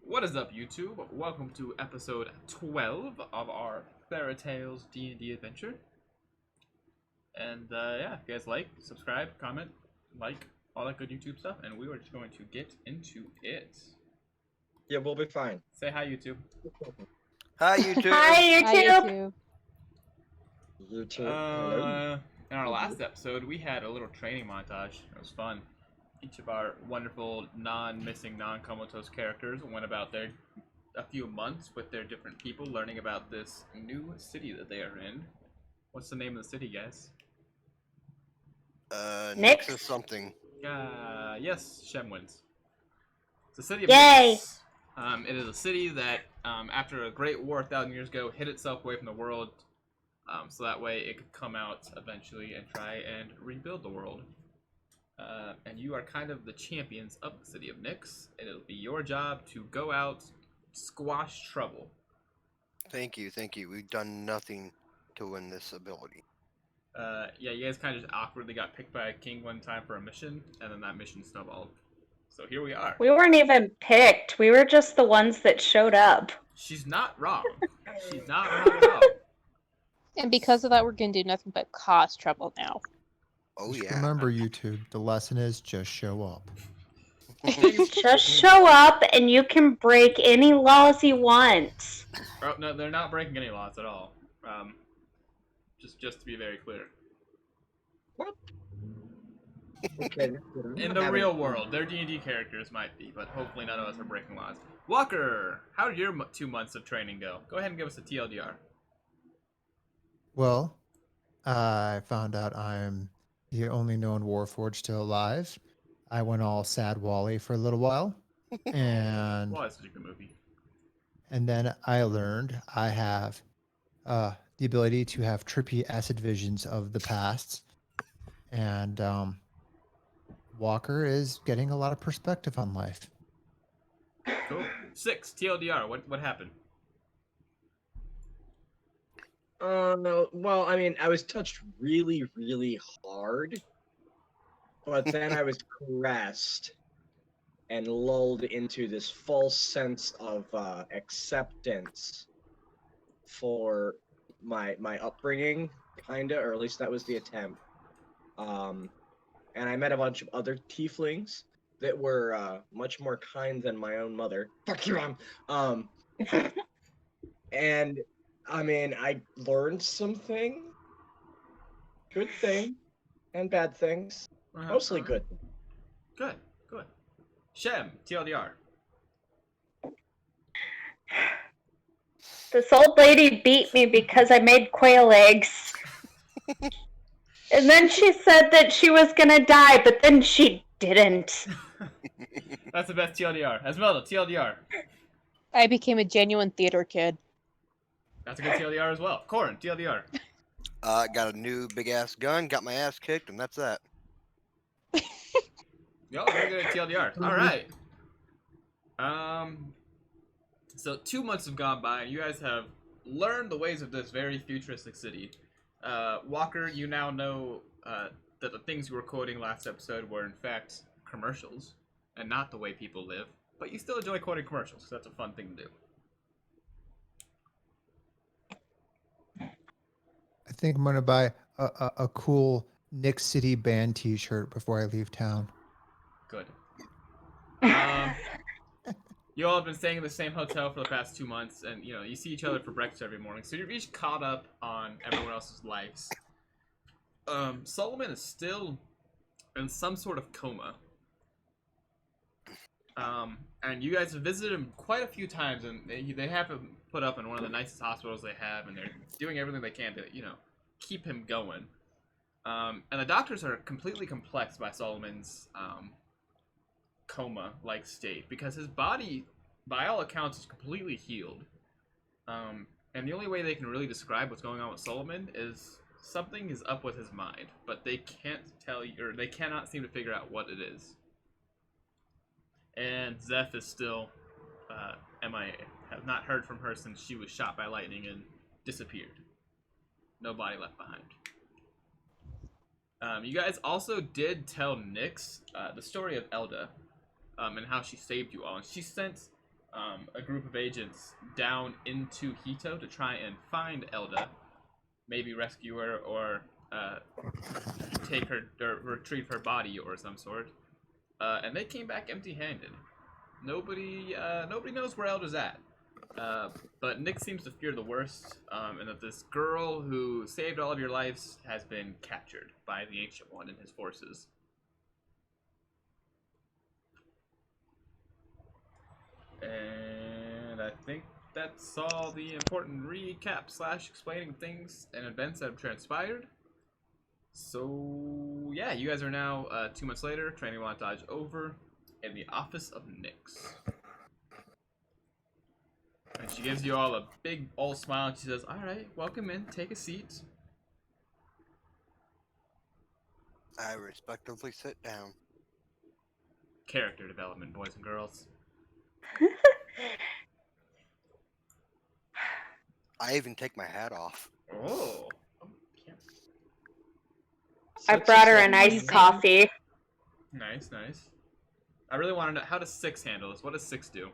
What is up, YouTube? Welcome to episode 12 of our Thera Tales D&D adventure. And yeah, if you guys like, subscribe, comment, like, all that good YouTube stuff, and we are just going to get into it. Yeah, we'll be fine. Say hi, YouTube. Hi, YouTube. Hi, Hi, YouTube. YouTube. Hello. In our last episode, we had a little training montage. It was fun. Each of our wonderful, non-missing, non-comatose characters went about a few months with their different people, learning about this new city that they are in. What's the name of the city, guys? Nix? Nix something. Yes, Shem wins. It's the city of Yay! Nix. It is a city that, after a great war 1,000 years ago, hid itself away from the world, so that way it could come out eventually and try and rebuild the world. And you are kind of the champions of the city of Nix. It'll be your job to go out, squash trouble. Thank you. We've done nothing to win this ability. Yeah, you guys kind of just awkwardly got picked by a king one time for a mission, and then that mission snowballed. So here we are. We weren't even picked. We were just the ones that showed up. She's not wrong. She's not wrong at all. And because of that, we're going to do nothing but cause trouble now. Oh, Just yeah. remember, YouTube, the lesson is just show up. Just show up and you can break any laws you want. Oh, no, they're not breaking any laws at all. Just to be very clear. What? Okay. In the real world, their D&D characters might be, but hopefully none of us are breaking laws. Walker, how did your 2 months of training go? Go ahead and give us a TLDR. Well, I found out I'm the only known Warforged still alive. I went all sad Wally for a little while, and Well, that's such a good movie. then I learned I have the ability to have trippy acid visions of the past, and Walker is getting a lot of perspective on life. Cool. 6, TLDR, what happened? Well, I mean, I was touched really, really hard, but then I was caressed and lulled into this false sense of acceptance for my upbringing, kinda, or at least that was the attempt. And I met a bunch of other tieflings that were much more kind than my own mother. Fuck you, Mom. And I mean, I learned something. Good thing and bad things. Mostly good. Good. Shem, TLDR. This old lady beat me because I made quail eggs. And then she said that she was gonna die, but then she didn't. That's the best TLDR. Esmeralda, TLDR. I became a genuine theater kid. That's a good TLDR as well. Corin, TLDR. Got a new big-ass gun, got my ass kicked, and that's that. Yo, very good at TLDR. All right. So 2 months have gone by, and you guys have learned the ways of this very futuristic city. Walker, you now know that the things you were quoting last episode were in fact commercials, and not the way people live. But you still enjoy quoting commercials, because that's a fun thing to do. I think I'm gonna buy a cool Nick City band T-shirt before I leave town. Good. You all have been staying in the same hotel for the past 2 months, and you see each other for breakfast every morning, so you're each caught up on everyone else's lives. Solomon is still in some sort of coma. And you guys have visited him quite a few times, and they have him put up in one of the nicest hospitals they have, and they're doing everything they can to, keep him going. And the doctors are completely complexed by Solomon's coma-like state, because his body, by all accounts, is completely healed. And the only way they can really describe what's going on with Solomon is something is up with his mind, but they can't tell you, or they cannot seem to figure out what it is. And Zeph is still MIA. Have not heard from her since she was shot by lightning and disappeared. No body left behind. You guys also did tell Nyx the story of Elda, and how she saved you all. And she sent a group of agents down into Hito to try and find Elda, maybe rescue her or take her or retrieve her body or some sort. And they came back empty-handed. Nobody knows where Elda's at. But Nick seems to fear the worst, and that this girl who saved all of your lives has been captured by the Ancient One and his forces. And I think that's all the important recap / explaining things and events that have transpired. So yeah, you guys are now 2 months later, training montage over, in the office of Nyx. And she gives you all a big old smile and she says, "Alright, welcome in, take a seat." I respectively sit down. Character development, boys and girls. I even take my hat off. Oh. I Six brought is her a like nice amazing. coffee. Nice, nice. I really want to know, how does 6 handle this? What does 6 do?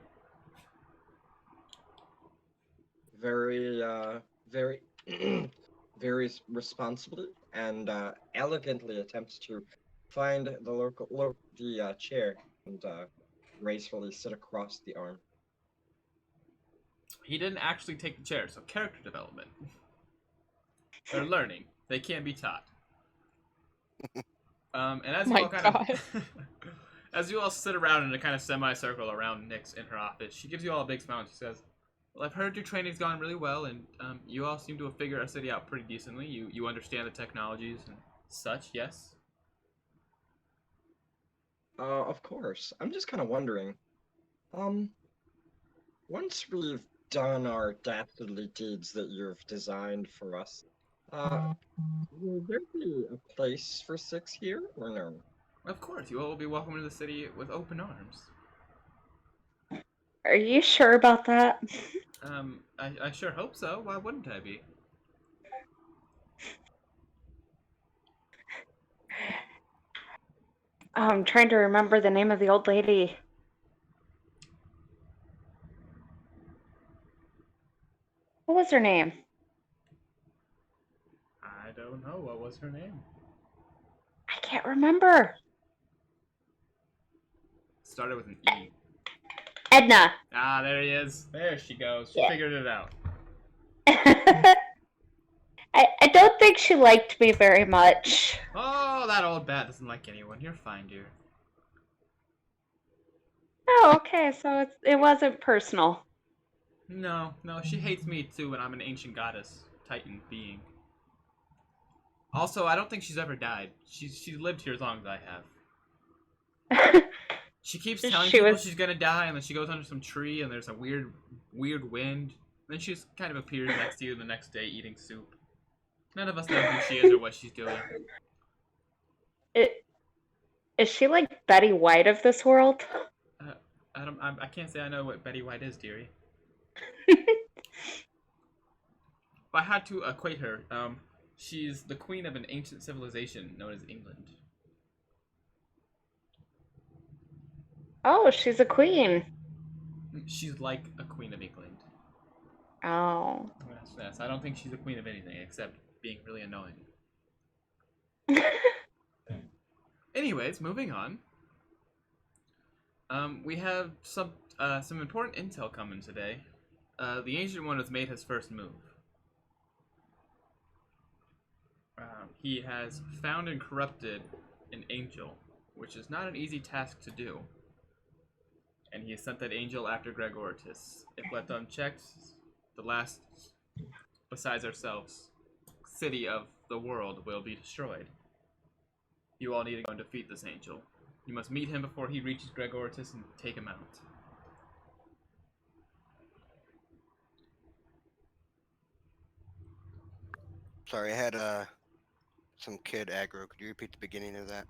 Very, very, very responsibly and elegantly attempts to find the chair and gracefully sit across the arm. He didn't actually take the chair, so character development. They're learning. They can be taught. And as you My all kind God. of, as you all sit around in a kind of semicircle around Nyx in her office, she gives you all a big smile and she says, "Well, I've heard your training's gone really well, and you all seem to have figured our city out pretty decently. You understand the technologies and such, yes?" Of course. I'm just kind of wondering, once we've done our dastardly deeds that you've designed for us, will there be a place for 6 here, or no? Of course, you all will be welcome to the city with open arms. Are you sure about that? I sure hope so. Why wouldn't I be? I'm trying to remember the name of the old lady. What was her name? I don't know. What was her name? I can't remember. Started with an E. Edna. Ah, there he is. There she goes. She Yeah. figured it out. I don't think she liked me very much. Oh, that old bat doesn't like anyone. You're fine, dear. Oh, okay, so it wasn't personal. No, she hates me too, and I'm an ancient goddess, titan being. Also, I don't think she's ever died. She's lived here as long as I have. She keeps telling people she's gonna die, and then she goes under some tree, and there's a weird wind. Then she just kind of appears next to you the next day eating soup. None of us know who she is or what she's doing. Is she like Betty White of this world? I can't say I know what Betty White is, dearie. If I had to equate her, she's the queen of an ancient civilization known as England. Oh, she's a queen. She's like a queen of England. Oh. Yes, I don't think she's a queen of anything except being really annoying. Anyways, moving on. We have some important intel coming today. The Ancient One has made his first move. He has found and corrupted an angel, which is not an easy task to do. And he has sent that angel after Gregoritus. If left unchecked, the last, besides ourselves, city of the world will be destroyed. You all need to go and defeat this angel. You must meet him before he reaches Gregoritus and take him out. Sorry, I had some kid aggro. Could you repeat the beginning of that?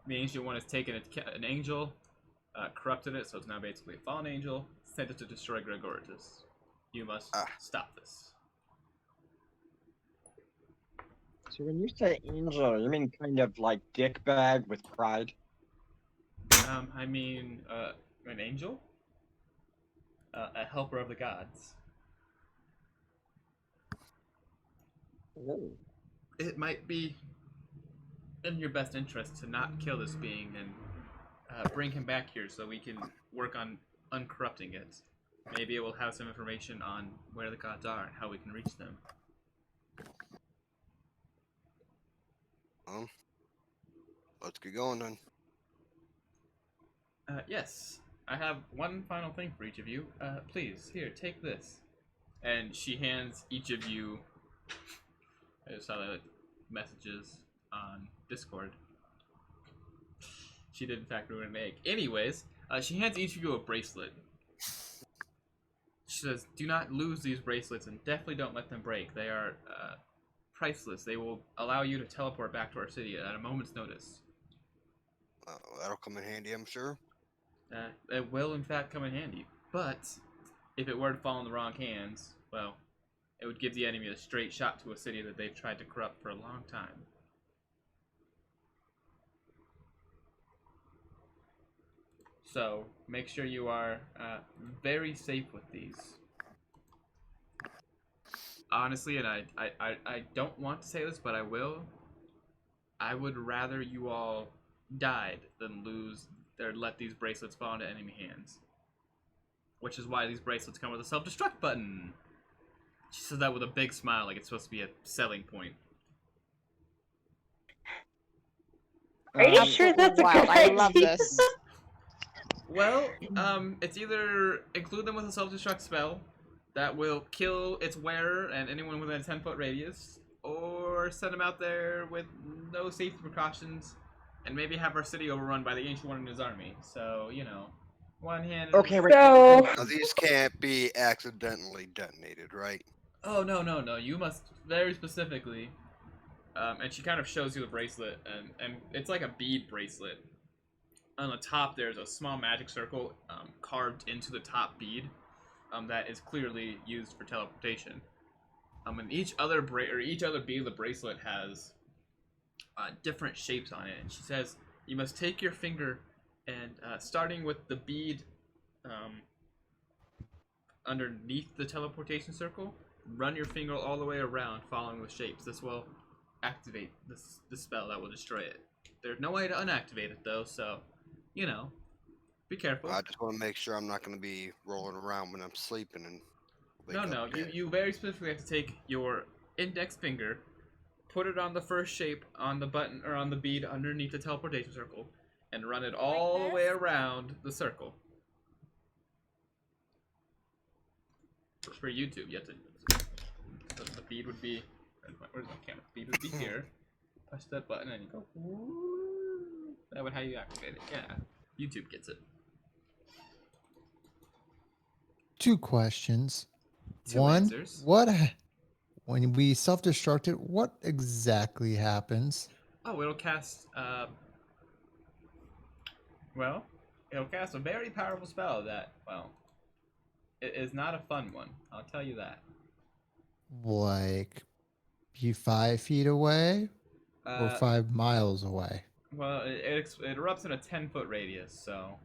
The Ancient One has taken an angel, corrupted it, so it's now basically a fallen angel, sent it to destroy Gregoritus. You must stop this. So when you say angel, you mean kind of like dick bag with pride? I mean, An angel? A helper of the gods. Ooh. It might be in your best interest to not kill this being and bring him back here so we can work on uncorrupting it. Maybe it will have some information on where the gods are and how we can reach them. Let's get going then. Yes, I have one final thing for each of you. Please, here, take this. And she hands each of you. I just saw the messages on Discord. She did, in fact, ruin an egg. Anyways, she hands each of you a bracelet. She says, do not lose these bracelets and definitely don't let them break. They are priceless. They will allow you to teleport back to our city at a moment's notice. That'll come in handy, I'm sure. It will, in fact, come in handy. But if it were to fall in the wrong hands, well, it would give the enemy a straight shot to a city that they've tried to corrupt for a long time. So, make sure you are very safe with these. Honestly, and I don't want to say this, but I will. I would rather you all died than lose or let these bracelets fall into enemy hands. Which is why these bracelets come with a self-destruct button. She says that with a big smile, like it's supposed to be a selling point. Are you Um, sure that's a Wow, good I idea? love this. Well, it's either include them with a self-destruct spell that will kill its wearer and anyone within a 10-foot radius, or send them out there with no safety precautions, and maybe have our city overrun by the Ancient One and his army. So, you know, one hand. Okay, wait. So, Now, these can't be accidentally detonated, right? Oh, no. You must very specifically. And she kind of shows you the bracelet, and it's like a bead bracelet. On the top, there's a small magic circle carved into the top bead that is clearly used for teleportation. And each other bead of the bracelet has different shapes on it. And she says you must take your finger and starting with the bead underneath the teleportation circle, run your finger all the way around, following the shapes. This will activate the spell that will destroy it. There's no way to unactivate it though, so you know, be careful. I just want to make sure I'm not going to be rolling around when I'm sleeping and wake No, up dead. you very specifically have to take your index finger, put it on the first shape on the button or on the bead underneath the teleportation circle, and run it all the way around the circle. For YouTube, you have to. The bead would be. Where's my camera? The bead would be here. Push that button and you go. Woo. That would how you activate it. Yeah, YouTube gets it. 2 questions. 2 One, answers. when we self-destruct it, what exactly happens? Oh, it'll cast. Well, it'll cast a very powerful spell that, well, it is not a fun one. I'll tell you that. Like, be 5 feet away or 5 miles away? Well, it erupts in a 10-foot radius, so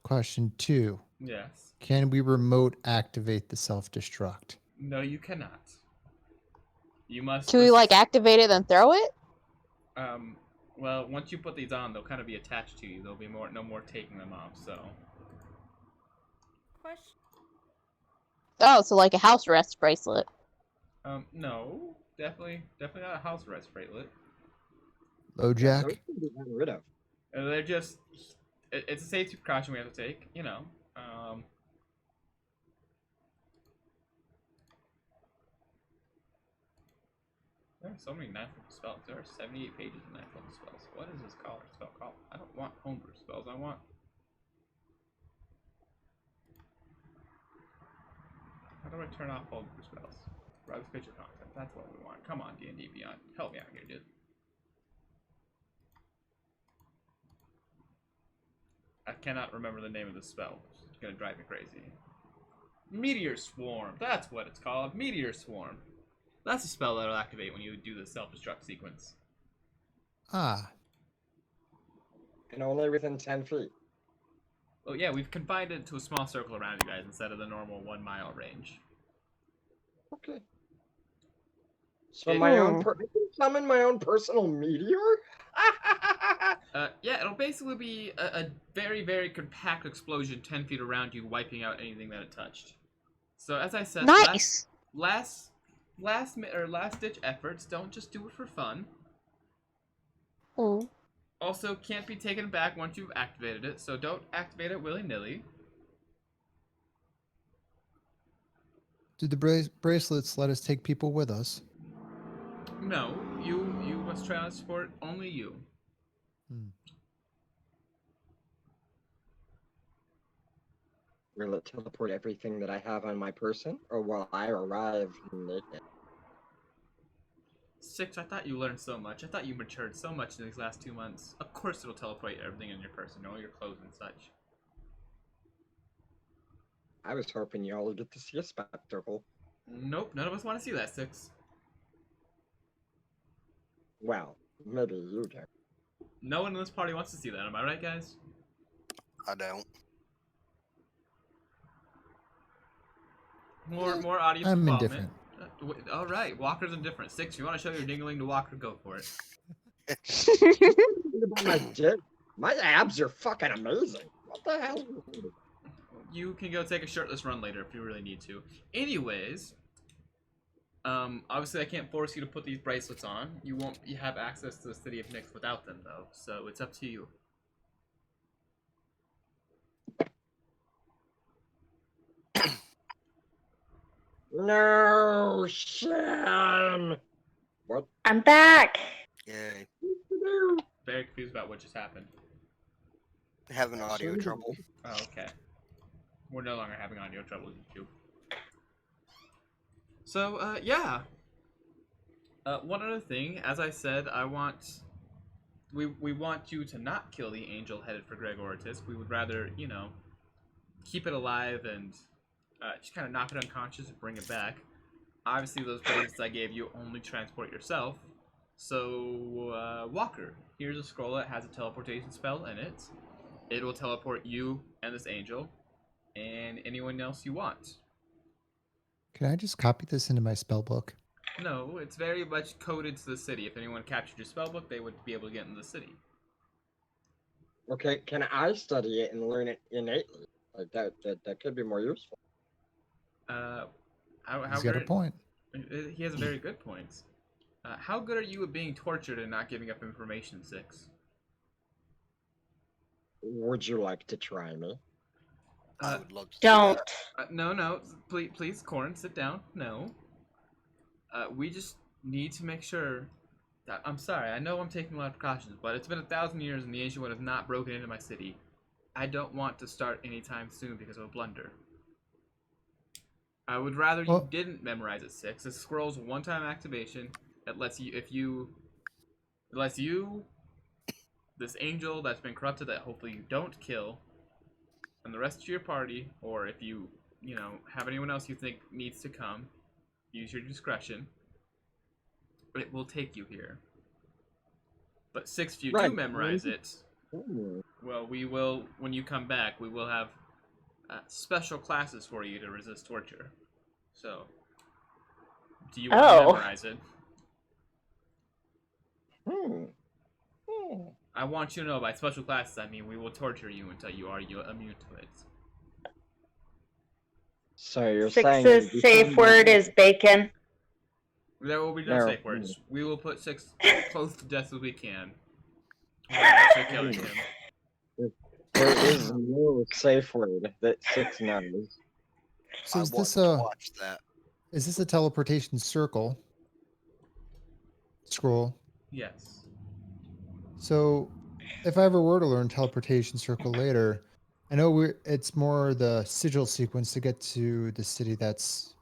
Question 2. yes. Can we remote activate the self-destruct? No, you cannot. You must. Can we like activate it and throw it? Well, once you put these on, they'll kind of be attached to you. There'll be no more taking them off. So. Question. Oh, so like a house arrest bracelet. No, definitely not a house arrest bracelet. Low jack? Those can be gotten rid of. They're just. It's a safety precaution we have to take. You know. There are so many 9th level spells. There are 78 pages of 9th level spells. What is this spell called? I don't want homebrew spells. I want. How do I turn off homebrew spells? Rogue's picture content. That's what we want. Come on, D&D Beyond. Help me out here, dude. I cannot remember the name of the spell. It's gonna drive me crazy. Meteor Swarm. That's what it's called. Meteor Swarm. That's a spell that'll activate when you do the self-destruct sequence. Ah, And only within 10 feet. Oh yeah, we've confined it to a small circle around you guys instead of the normal 1 mile range. Okay. So Okay. my own Hmm. I can summon my own personal meteor? Yeah, it'll basically be a very, very compact explosion 10 feet around you, wiping out anything that it touched. So as I said, Nice. last ditch efforts. Don't just do it for fun. Oh. Also, can't be taken back once you've activated it, so don't activate it willy-nilly. Do the bracelets let us take people with us? No, you must transport only you. Hmm. Will it teleport everything that I have on my person, or will I arrive naked? 6, I thought you learned so much. I thought you matured so much in these last 2 months. Of course it'll teleport everything in your person, all your clothes and such. I was hoping y'all would get to see a spectacle. Nope, none of us want to see that, 6. Well, maybe you do. No one in this party wants to see that, am I right, guys? I don't. More audience I'm involvement. indifferent. Alright, Walker's indifferent. 6, you want to show your dingling to Walker, go for it. My dick. My abs are fucking amazing. What the hell? You can go take a shirtless run later if you really need to. Anyways, obviously I can't force you to put these bracelets on. You won't have access to the city of Nyx without them, though, so it's up to you. No, Sam. What I'm back. Yay. to do? Very confused about what just happened. Having audio trouble. Oh, okay. We're no longer having audio trouble with YouTube. So, yeah. One other thing, as I said, we want you to not kill the angel headed for Gregor Tisk. We would rather, you know, keep it alive and just kind of knock it unconscious and bring it back. Obviously, those bracelets I gave you only transport yourself. So, Walker, here's a scroll that has a teleportation spell in it. It will teleport you and this angel, and anyone else you want. Can I just copy this into my spell book? No, it's very much coded to the city. If anyone captured your spellbook, they would be able to get into the city. Okay, can I study it and learn it innately? Like that could be more useful. How He's got a good? point. He has a very good point. How good are you at being tortured and not giving up information, 6? Would you like to try me? I would love to see Don't. that. No, please, Corn, sit down. No. We just need to make sure that, I'm sorry, I know I'm taking a lot of precautions, but it's been 1,000 years and the ancient one has not broken into my city. I don't want to start anytime soon because of a blunder. I would rather you Well- didn't memorize it, 6. This scroll's a one-time activation. It lets you, this angel that's been corrupted that hopefully you don't kill, and the rest of your party, or if you have anyone else you think needs to come, use your discretion. But it will take you here. But 6, if you Right. do memorize it, Hmm. well, we will, when you come back, we will have special classes for you to resist torture. So, do you want to Oh. memorize it? I want you to know by special classes, I mean we will torture you until you are immune to it. So you're saying Six's safe word is bacon. There will be no No. safe words. We will put 6 close to death as we can. Without actually killing him. there is no safe word that 6 knows. So I is want this to a watch that. teleportation circle scroll? Yes. So if I ever were to learn teleportation circle later, I know it's more the sigil sequence to get to the city that's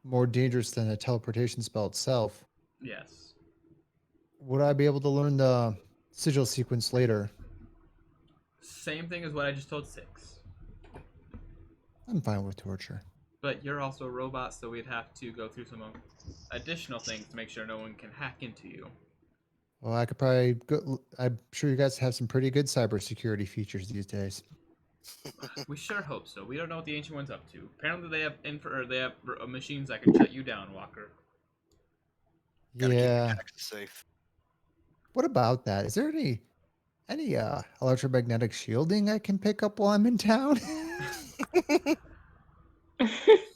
more dangerous than a teleportation spell itself. Yes. Would I be able to learn the sigil sequence later? Same thing as what I just told 6. I'm fine with torture. But you're also a robot, so we'd have to go through some additional things to make sure no one can hack into you. Well, I could probably go, I'm sure you guys have some pretty good cybersecurity features these days. We sure hope so. We don't know what the Ancient One's up to. Apparently, they have machines that can shut you down, Walker. Gotta keep your Yeah. taxes safe. What about that? Is there any electromagnetic shielding I can pick up while I'm in town?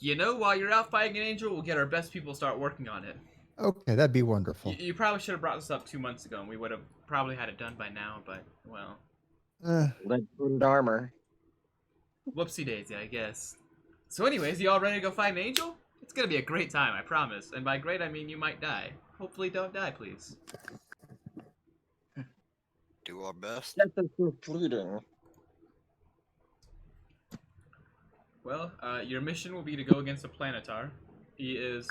You know, while you're out fighting an angel, we'll get our best people to start working on it. Okay, that'd be You, wonderful. you probably should have brought this up 2 months ago, and we would have probably had it done by now, but, well, Uh, Lead-coated armor. whoopsie daisy, I guess. So anyways, you all ready to go fight an angel? It's gonna be a great time, I promise. And by great, I mean you might die. Hopefully don't die, please. Do our best. Get this through fleeting. Well, your mission will be to go against a planetar. He is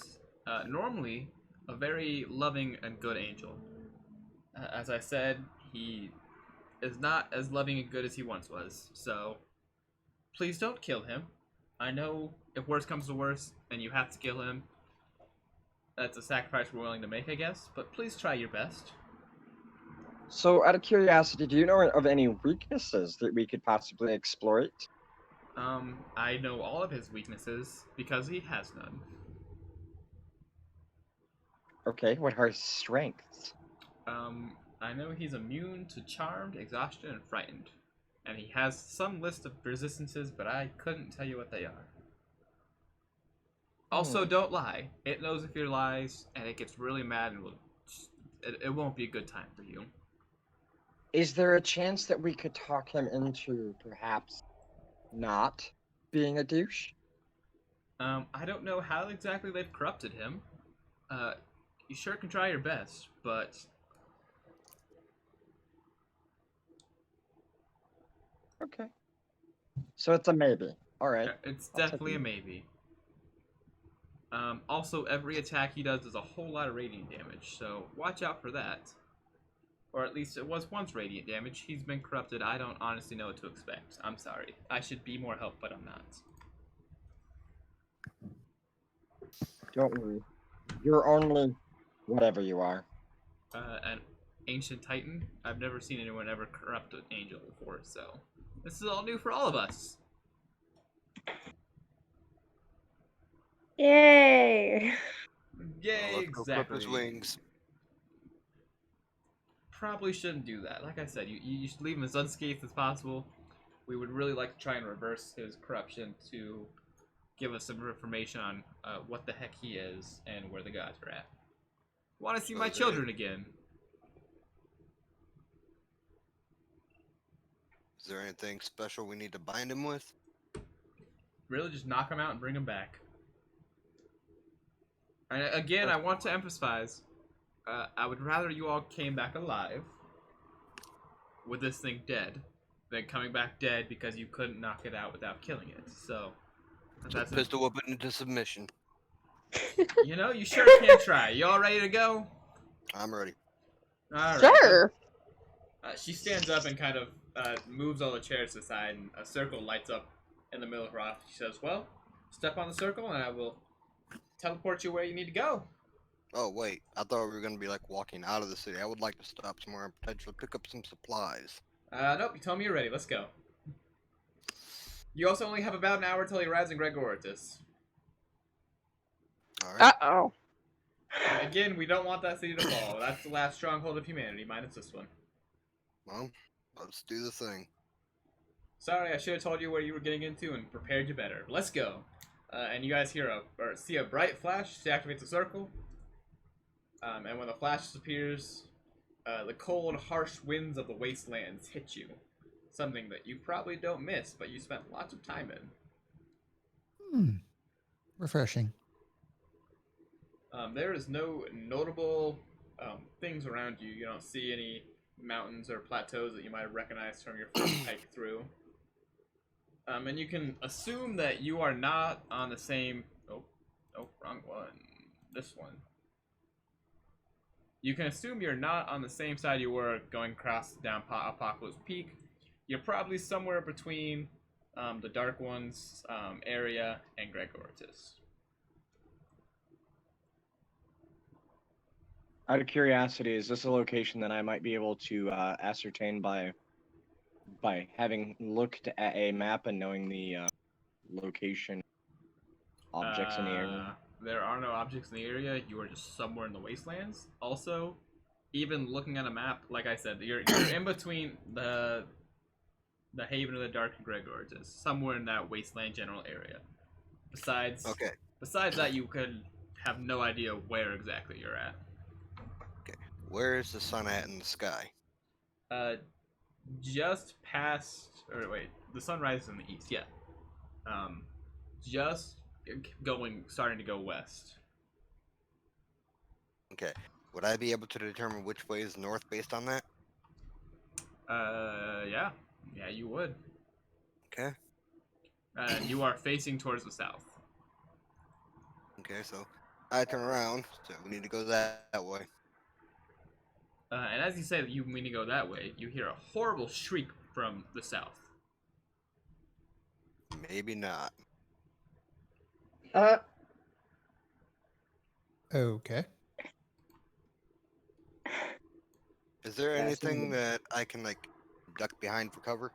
normally a very loving and good angel. As I said, he is not as loving and good as he once was, so please don't kill him. I know if worse comes to worse and you have to kill him, that's a sacrifice we're willing to make, I guess, but please try your best. So, out of curiosity, do you know of any weaknesses that we could possibly exploit? I know all of his weaknesses because he has none. Okay, what are his strengths? I know he's immune to charmed, exhaustion, and frightened. And he has some list of resistances, but I couldn't tell you what they are. Also, don't lie. It knows if your lies, and it gets really mad, and it won't be a good time for you. Is there a chance that we could talk him into perhaps not being a douche? I don't know how exactly they've corrupted him. You sure can try your best, but Okay. So it's a maybe. Alright. it's I'll take definitely it. a maybe. Also, every attack he does does a whole lot of radiant damage, so watch out for that. Or at least it was once radiant damage. He's been corrupted. I don't honestly know what to expect. I'm sorry. I should be more help, but I'm not. Don't worry. You're only whatever you are. An ancient titan. I've never seen anyone ever corrupt an angel before, so this is all new for all of us. Yay! Yay, Let's go clip his exactly. wings. Probably shouldn't do that. Like I said, you should leave him as unscathed as possible. We would really like to try and reverse his corruption to give us some information on what the heck he is and where the gods are at. Want to see my Okay. children again. Is there anything special we need to bind him with? Really, just knock him out and bring him back. And again, I want to emphasize, I would rather you all came back alive with this thing dead than coming back dead because you couldn't knock it out without killing it. So, that's a, Pistol whip it into submission. you know, you sure can try. You all ready to go? I'm ready. All right. Sure. She stands up and kind of moves all the chairs to the side, and a circle lights up in the middle of her office. She says, "Well, step on the circle, and I will teleport you where you need to go." Oh wait, I thought we were gonna be like walking out of the city. I would like to stop somewhere and potentially pick up some supplies. Nope. You tell me you're ready. Let's go. You also only have about an hour till he arrives in Gregoritus. All right. Uh-oh. Again, we don't want that city to fall. That's the last stronghold of humanity, minus this one. Well, let's do the thing. Sorry, I should have told you what you were getting into and prepared you better. Let's go. And you guys see a bright flash. She activates the circle. And when the flash disappears, the cold, harsh winds of the wastelands hit you. Something that you probably don't miss, but you spent lots of time in. Refreshing. There is no notable things around you. You don't see any mountains or plateaus that you might have recognized from your first hike through. And you can assume that you are not on the same... Oh, wrong one. This one. You can assume you're not on the same side you were going across down Apocalypse Peak. You're probably somewhere between the Dark Ones area and Gregoritus. Out of curiosity, is this a location that I might be able to ascertain by by having looked at a map and knowing the location objects in the area? There are no objects in the area. You are just somewhere in the wastelands. Also, even looking at a map, like I said, you're in between the Haven of the Dark and Gregor, just somewhere in that wasteland general area. Besides that, you could have no idea where exactly you're at. Where is the sun at in the sky? Just past, or wait, the sun rises in the east. Yeah. Just starting to go west. Okay. Would I be able to determine which way is north based on that? Yeah, you would. Okay. And you are facing towards the south. Okay, so I turn around, so we need to go that way. And as you say that you mean to go that way, you hear a horrible shriek from the south. Maybe not. Okay. Is there That's anything the- that I can like duck behind for cover?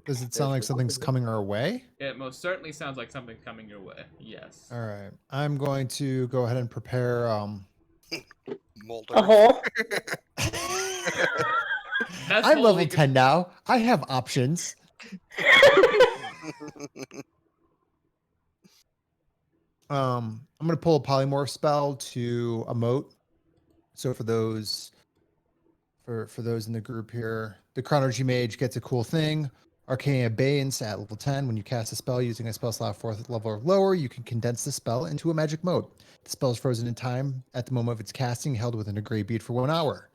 Does it sound like something's coming our way? It most certainly sounds like something's coming your way. Yes. All right. I'm going to go ahead and prepare. Molder. A hole. Best I'm hole level we could- 10 now. I have options. I'm gonna pull a polymorph spell to emote. So for those in the group here, the Chronology Mage gets a cool thing. Arcane Abeyance at level 10. When you cast a spell using a spell slot 4th level or lower, you can condense the spell into a magic mode. The spell is frozen in time at the moment of its casting, held within a gray bead for 1 hour.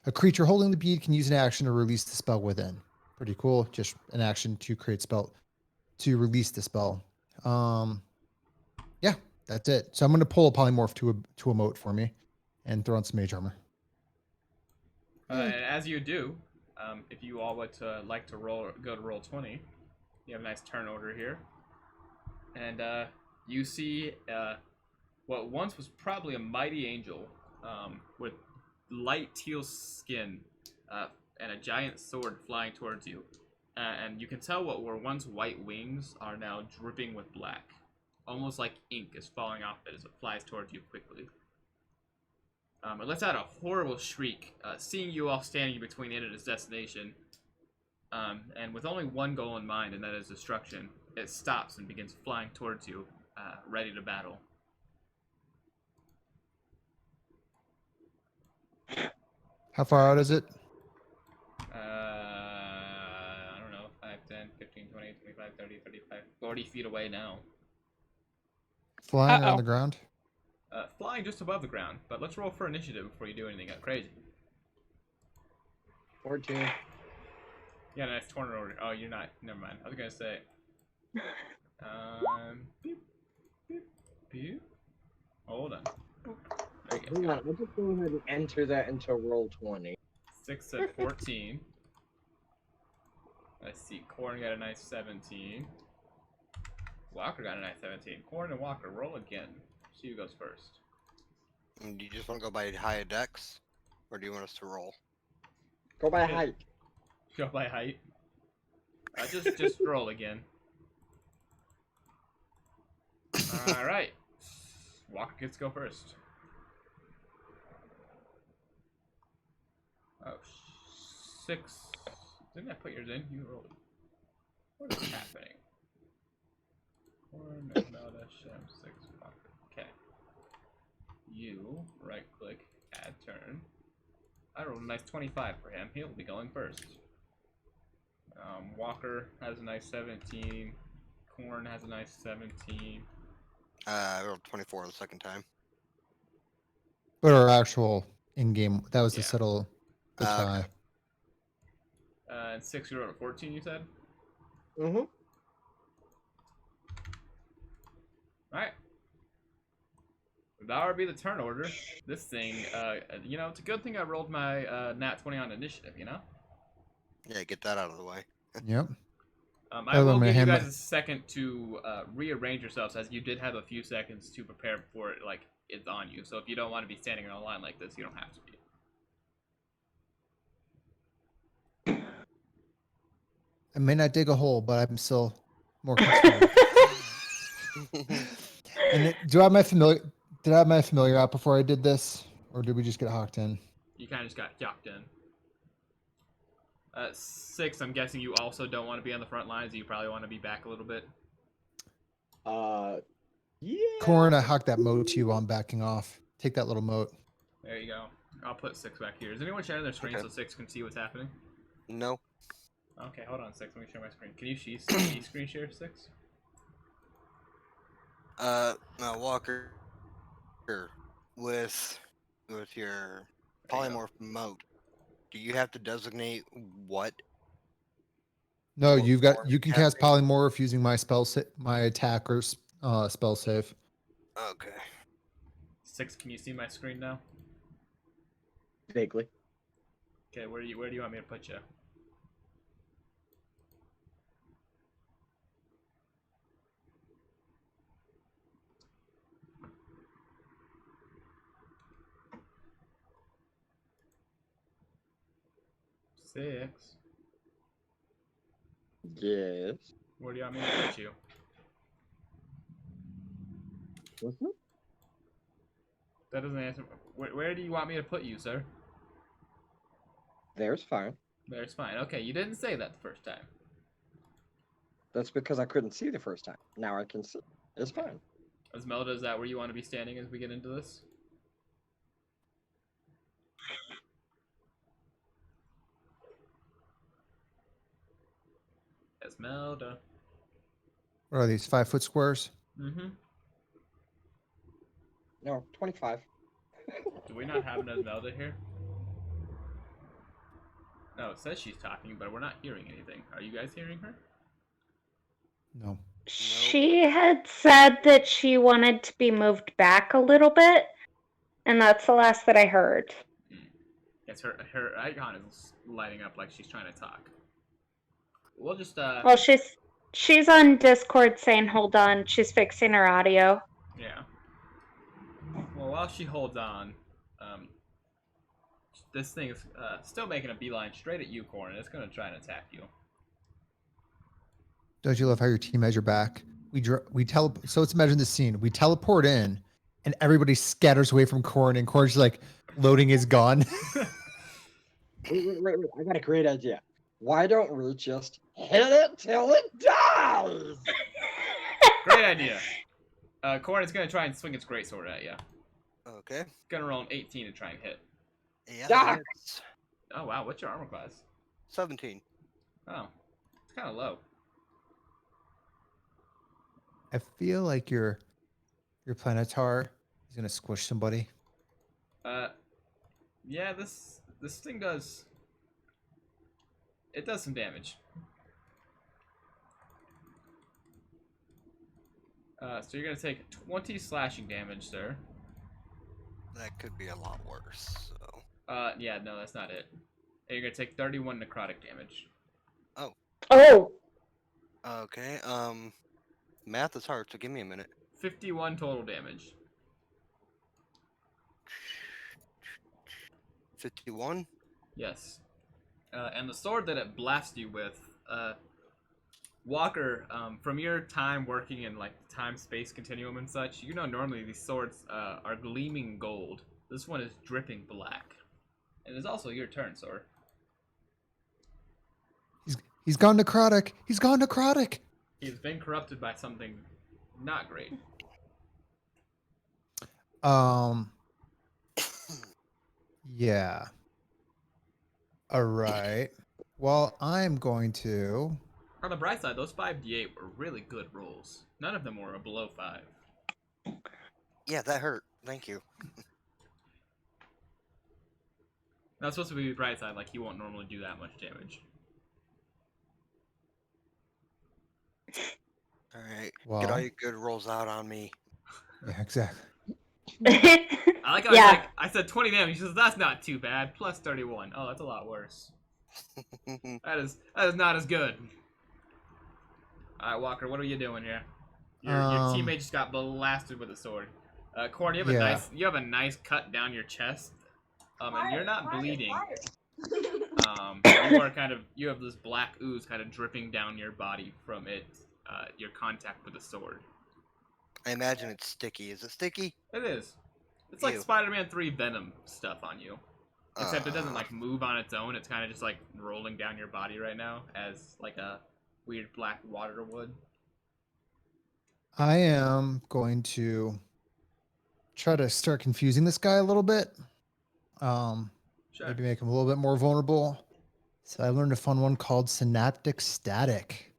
A creature holding the bead can use an action to release the spell within. Pretty cool. Just an action to release the spell. Yeah, that's it. So I'm going to pull a polymorph to emote for me, and throw on some mage armor. And as you do, if you all would like to go to roll 20, you have a nice turn order here, and you see what once was probably a mighty angel with light teal skin and a giant sword flying towards you, and you can tell what were once white wings are now dripping with black, almost like ink is falling off it as it flies towards you quickly. It lets out a horrible shriek, seeing you all standing between it and its destination. And with only one goal in mind, and that is destruction, it stops and begins flying towards you, ready to battle. How far out is it? I don't know, 5, 10, 15, 20, 25, 30, 35, 40 feet away now. Flying or on Uh-oh. the ground? Flying just above the ground, but let's roll for initiative before you do anything crazy. 14. Yeah, nice turn order. Oh, you're not. Never mind. I was gonna say. Beep, beep, beep. Hold on. There you Hang go. on, I'll just go ahead and enter that into roll 20. 6 at 14. Let's see. Corn got a nice 17. Walker got a nice 17. Corn and Walker, roll again. See who goes first. And do you just want to go by high dex, or do you want us to roll? Go by height. Go by height. Just roll again. All right. Walker gets to go first. Oh, 6. Didn't I put yours in? You rolled. What is happening? Corn, Melda, Shem, 6, Walker. Okay. You right click, add turn. I rolled a nice 25 for him. He'll be going first. Walker has a nice 17. Corn has a nice 17. I rolled 24 the second time. But our actual in-game, that was to Yeah. settle the Okay. tie. And 6, you rolled a 14, you said? Mm-hmm. Alright. That would be the turn order. This thing, you know, it's a good thing I rolled my nat 20 on initiative, you know? Yeah, get that out of the way. Yep. I Oh, will I'm gonna give you hand my- guys a second to rearrange yourselves, as you did have a few seconds to prepare before it, like, it's on you. So if you don't want to be standing in a line like this, you don't have to be. I may not dig a hole, but I'm still more concerned. And do I have my familiar? Did I have my familiar out before I did this, or did we just get hawked in? You kind of just got yucked in. 6, I'm guessing you also don't want to be on the front lines. You probably want to be back a little bit. Yeah. Corn, I hawked that moat to you while I'm backing off. Take that little moat. There you go. I'll put 6 back here. Is anyone sharing their screen Okay. so 6 can see what's happening? No. Okay, hold on 6. Let me share my screen. Can you screen share 6? Walker, with your polymorph mode, do you have to designate what? No, What you form can is cast happening? polymorph using my my attack or spell save. Okay. 6, can you see my screen now? Vaguely. Okay, where do you want me to put you? Six. Yes. Where do you want me to put you? Mhm. That doesn't answer. Where do you want me to put you, sir? There's fine. There's fine. Okay, you didn't say that the first time. That's because I couldn't see the first time. Now I can see. It's fine. Esmelda, is that where you want to be standing as we get into this? Esmelda. What are these 5-foot squares? Mm-hmm. No, 25. Do we not have an Esmelda here? No, it says she's talking, but we're not hearing anything. Are you guys hearing her? No. She had said that she wanted to be moved back a little bit, and that's the last that I heard. Yes, her icon is lighting up like she's trying to talk. We'll just Well, she's on Discord saying, "Hold on, she's fixing her audio." yeah. Well, while she holds on, this thing is still making a beeline straight at you, Corn, and it's gonna try and attack you. Don't you love how your team has your back? So let's imagine this scene. We teleport in, and everybody scatters away from Corn, and Corn's just like loading his gun. Wait. I got a great idea. Why don't we just hit it till it dies? Great idea. Corn is gonna try and swing its greatsword at you. Okay. It's gonna roll an 18 to try and hit. Yeah. Doc! that hits. Oh wow, what's your armor class? 17. Oh, it's kind of low. I feel like your Planetar is gonna squish somebody. Yeah, this thing does. It does some damage. So you're gonna take 20 slashing damage, sir. That could be a lot worse. So. Yeah, no, that's not it. And you're gonna take 31 necrotic damage. Oh, Okay. Math is hard, so give me a minute. 51 total damage. 51. Yes. And the sword that it blasts you with, Walker, from your time working in like time-space continuum and such, you know normally these swords are gleaming gold. This one is dripping black. And it's also your turn, Sword. He's gone necrotic. He's gone necrotic. He's been corrupted by something not great. Yeah. All right. Well, I'm going to. On the bright side, those 5d8 were really good rolls. None of them were below 5. Yeah, that hurt. Thank you. That's supposed to be the bright side, like he won't normally do that much damage. All right. Well, Get all your good rolls out on me. yeah, exactly. I like how Yeah. I said 20 damage. He says that's not too bad. Plus 31. Oh, that's a lot worse. That is not as good. All right, Walker, what are you doing here? Your teammate just got blasted with a sword. Corn, you have a nice cut down your chest, and you're not bleeding. you have this black ooze kind of dripping down your body from your contact with the sword. I imagine it's sticky. Is it sticky? It is. It's like Ew. Spider-Man 3 Venom stuff on you. Except it doesn't Uh, like move on its own. It's kind of just like rolling down your body right now as like a weird black water would. I am going to try to start confusing this guy a little bit. Sure. Maybe make him a little bit more vulnerable. So I learned a fun one called synaptic static.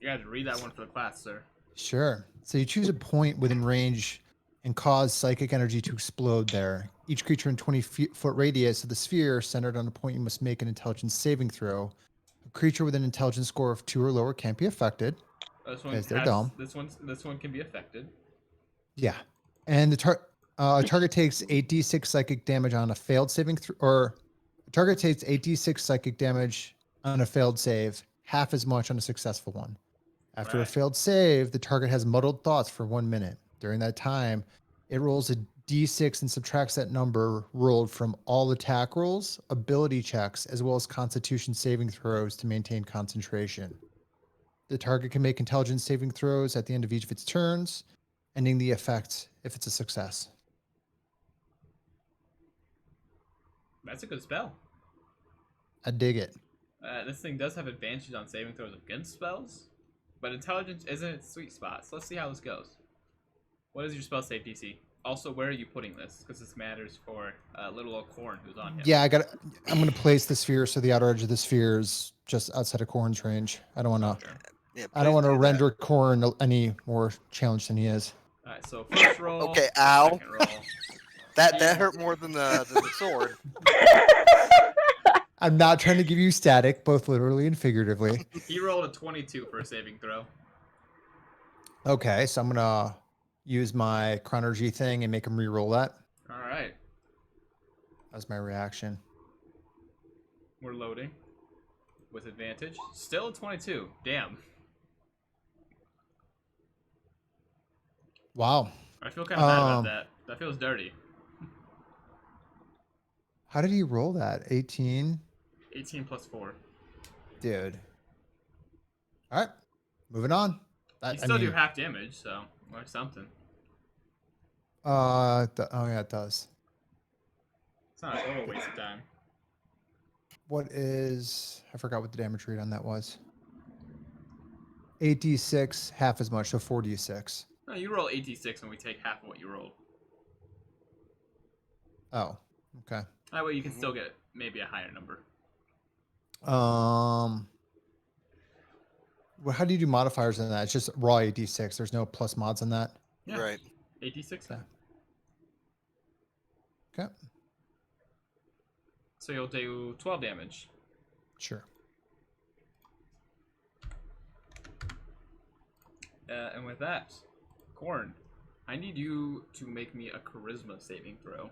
You guys read that one for the class, sir. Sure. So you choose a point within range and cause psychic energy to explode there. Each creature in 20-foot radius of the sphere centered on a point you must make an intelligence saving throw. A creature with an intelligence score of 2 or lower can't be affected. This one Because they're dumb. This one can be affected. Yeah. And the target takes 8d6 psychic damage on a failed saving or the target takes 8d6 psychic damage on a failed save, half as much on a successful one. After a Right. failed save, the target has muddled thoughts for 1 minute. During that time, it rolls a d6 and subtracts that number rolled from all attack rolls, ability checks, as well as constitution saving throws to maintain concentration. The target can make intelligence saving throws at the end of each of its turns, ending the effect if it's a success. That's a good spell. I dig it. This thing does have advantages on saving throws against spells, but intelligence isn't its sweet spot. So let's see how this goes. What is your spell save DC? Also, where are you putting this? Because this matters for little old Corn who's on him. Yeah, I'm going to place the sphere so the outer edge of the sphere is just outside of Corn's range. I don't want to. Sure. yeah, I don't please want to do that. render Corn any more challenged than he is. All right. So first roll. Okay, ow. Second roll. That hurt more than the sword. I'm not trying to give you static, both literally and figuratively. He rolled a 22 for a saving throw. Okay, so I'm gonna use my chronergy thing and make him re-roll that. All right. That's my reaction. We're loading with advantage. Still a 22. Damn. Wow. I feel kind of bad about that. That feels dirty. How did he roll that? 18? 18 plus 4. Dude. All right. Moving on. You still do half damage, so or something. Oh yeah, it does. It's not a total waste of time. What is... I forgot what the damage rate on that was. 8d6, half as much, so 4d6. No, you roll 86 and we take half of what you rolled. Oh, okay. That way you can still get maybe a higher number. Well, how do you do modifiers in that? It's just raw 8d6. There's no plus mods on that. Yeah. Right. 86. Okay. Okay. So you'll do 12 damage. Sure. And with that, Corn, I need you to make me a charisma saving throw.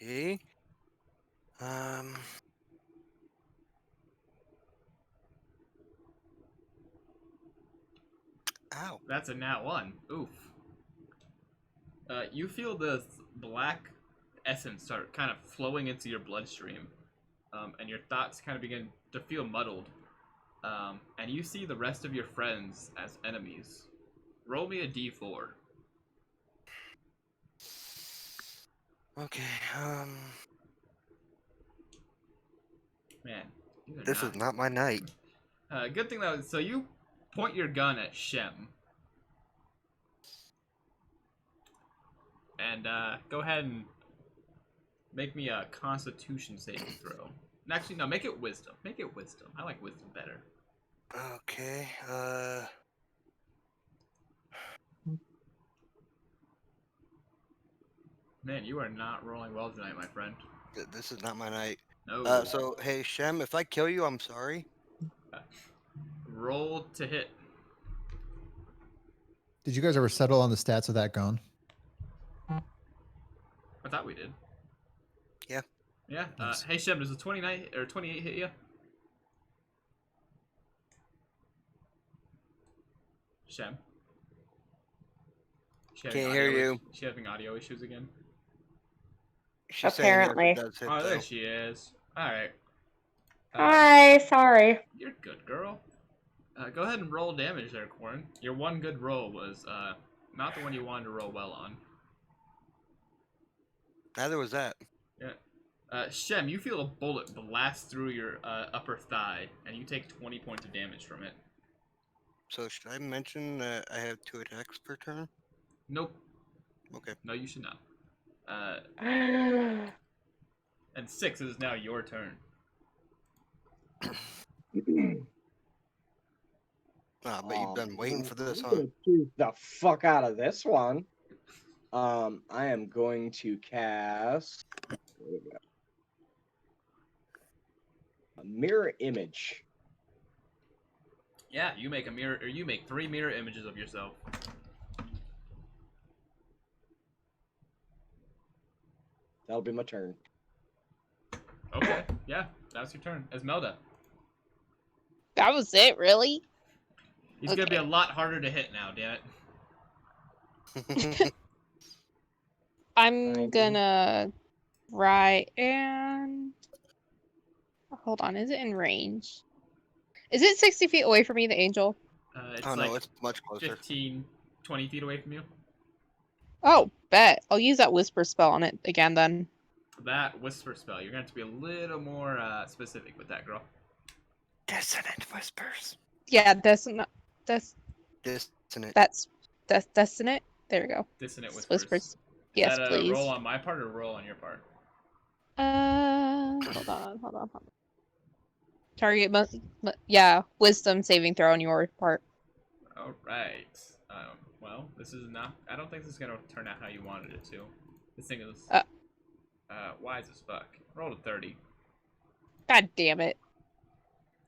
Okay. Ow. That's a nat 1. Oof. You feel this black essence start kind of flowing into your bloodstream, and your thoughts kind of begin to feel muddled. And you see the rest of your friends as enemies. Roll me a d4. Okay. Man, This is not my night. good thing though. So you point your gun at Shem, and go ahead and make me a Constitution saving throw. Actually, no, make it Wisdom. Make it Wisdom. I like Wisdom better. Okay. Man, you are not rolling well tonight, my friend. This is not my night. No. So hey Shem, if I kill you, I'm sorry. Roll to hit. Did you guys ever settle on the stats of that gun? I thought we did. Yeah. Yeah. Nice. Hey Shem, does a 29 or 28 hit you? Shem. Can't hear you. Is she having audio issues again? She's saying that if Apparently. it does hit, Oh, there though. she is. Alright. Hi, sorry. You're good, girl. Go ahead and roll damage there, Corn. Your one good roll was not the one you wanted to roll well on. Neither was that. Yeah. Shem, you feel a bullet blast through your upper thigh, and you take 20 points of damage from it. So should I mention that I have 2 attacks per turn? Nope. Okay. No, you should not. And 6 is now your turn. Ah, but you've been waiting for this, I'm huh? gonna choose the fuck out of this one. I am going to cast a mirror image. Yeah, you make a mirror, or you make 3 mirror images of yourself. That'll be my turn. Okay, yeah, that's your turn. Esmelda. That was it, really? He's gonna be Okay. a lot harder to hit now, damn it. I'm Fine. gonna try and hold on. Is it in range? Is it 60 feet away from me, the angel? It's Oh like no, it's much closer. 15, 20 feet away from you. Oh, bet. I'll use that whisper spell on it again then. That whisper spell, you're gonna have to be a little more specific with that, girl. Dissonant whispers. Yeah, dissonant. Dissonant. That's dissonant. There we go. Dissonant whispers. Whispers. Is Yes, that a please. roll on my part or a roll on your part? Hold on. Target yeah, wisdom saving throw on your part. Alright. Well, this is not... I don't think this is gonna turn out how you wanted it to. This thing is... wise as fuck. Rolled a 30. God damn it.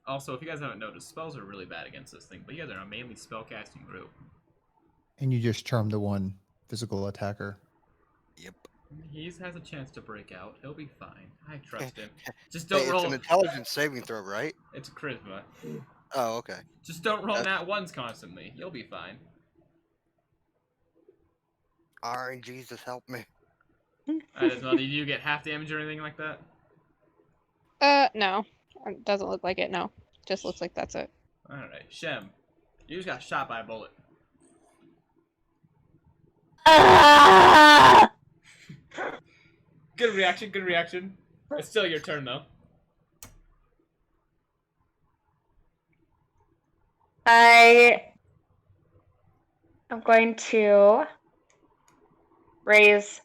Also, if you guys haven't noticed, spells are really bad against this thing, but you guys are a mainly spellcasting group. And you just charm the one physical attacker. Yep. He has a chance to break out. He'll be fine. I trust him. Just Wait, don't roll... it's an intelligence saving throw, right? It's charisma. Oh, okay. Just don't roll That's- nat ones constantly. You'll be fine. Alright, Jesus, help me. Alright, Esmeralda, did you get half damage or anything like that? No. It doesn't look like it, no. Just looks like that's it. Alright, Shem. You just got shot by a bullet. Ah! Good reaction, good reaction. It's still your turn, though. I am going to raise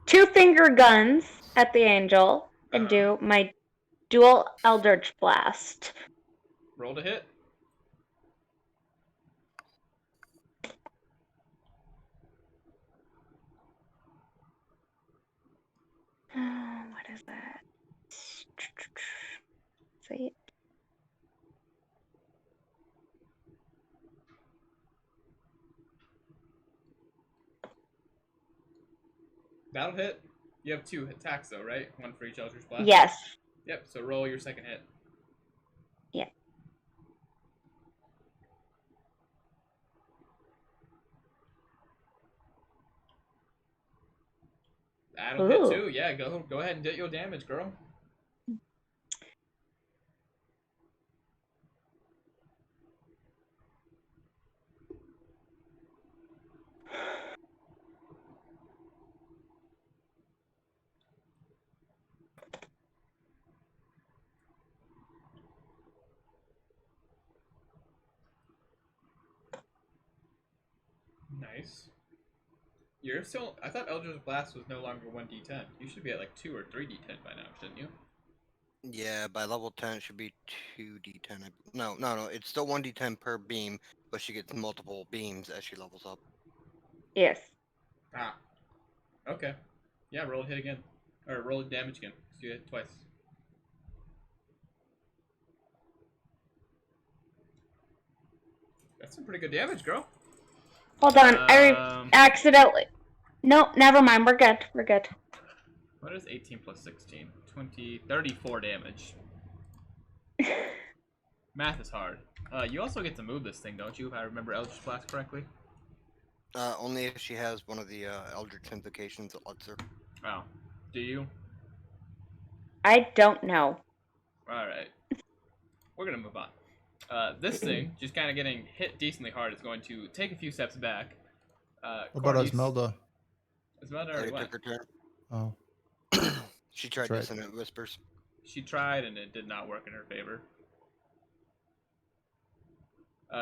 2-finger guns at the angel and do my dual Eldritch Blast. Roll to hit. What is that? See? That'll hit. You have 2 attacks, though, right? One for each Eldritch Blast? Yes. Yep, so roll your second hit. Yeah. That'll hit Ooh. too. Yeah, go ahead and get your damage, girl. Nice. You're still... I thought Eldritch Blast was no longer 1d10. You should be at like 2 or 3d10 by now, shouldn't you? Yeah, by level 10 it should be 2d10. No, it's still 1d10 per beam, but she gets multiple beams as she levels up. Yes. Ah. Okay. Yeah, roll a hit again. Or roll a damage again. Let's do it twice. That's some pretty good damage, girl. Hold on. I accidentally. Nope, never mind. We're good. We're good. What is 18 plus 16? 34 damage. Math is hard. You also get to move this thing, don't you, if I remember Eldritch Blast correctly? Only if she has one of the Eldritch invocations that lets her. Oh, do you? I don't know. All right. We're gonna move on. This thing, just kind of getting hit decently hard, is going to take a few steps back. What about Corn, you Esmelda? Esmeralda Already already went. took her Oh, turn. She tried That's right. dissonant whispers. She tried, and it did not work in her favor.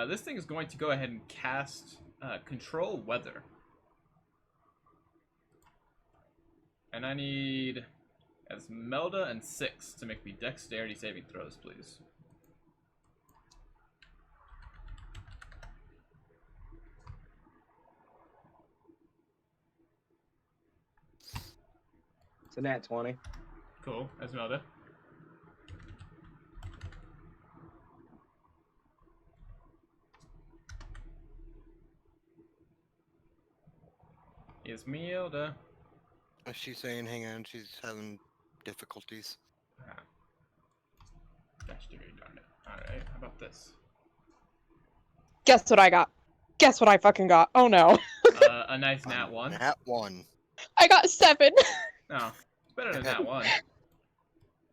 This thing is going to go ahead and cast Control Weather. And I need Esmelda and 6 to make me dexterity saving throws, please. It's a nat 20. Cool, Esmelda. Esmelda. She's saying, hang on, she's having difficulties. Ah. Gosh, darn it. Alright, how about this? Guess what I got? Guess what I fucking got? Oh no. A nice nat 1. Nat 1. I got 7. No, it's better than nat 1.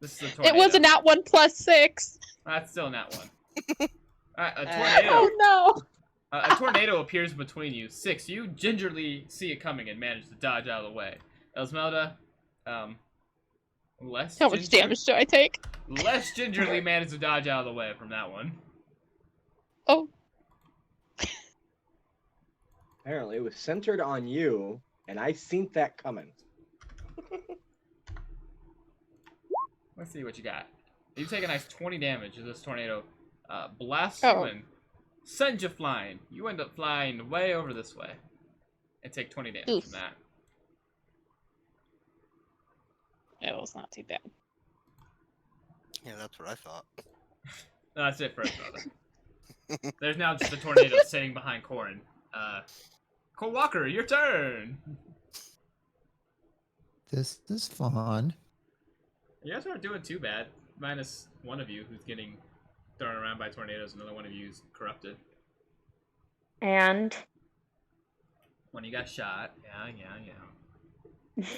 This is a tornado. It was a nat 1 plus 6. That's still a nat 1. A tornado. Oh no. A tornado appears between you. 6, you gingerly see it coming and manage to dodge out of the way. Esmelda, less How much damage do I take? less gingerly managed to dodge out of the way from that one. Oh. Apparently, it was centered on you, and I seen that coming. Let's see what you got. You take a nice 20 damage as this tornado blasts Oh. you and sends you flying. You end up flying way over this way and take 20 damage Oof. from that. It was not too bad. Yeah, that's what I thought. No, that's it for it, brother. There's now just a tornado sitting behind Corin. Cole Walker, your turn. this is fun. You guys aren't doing too bad. Minus one of you who's getting thrown around by tornadoes. Another one of you is corrupted. And One of you got shot. Yeah.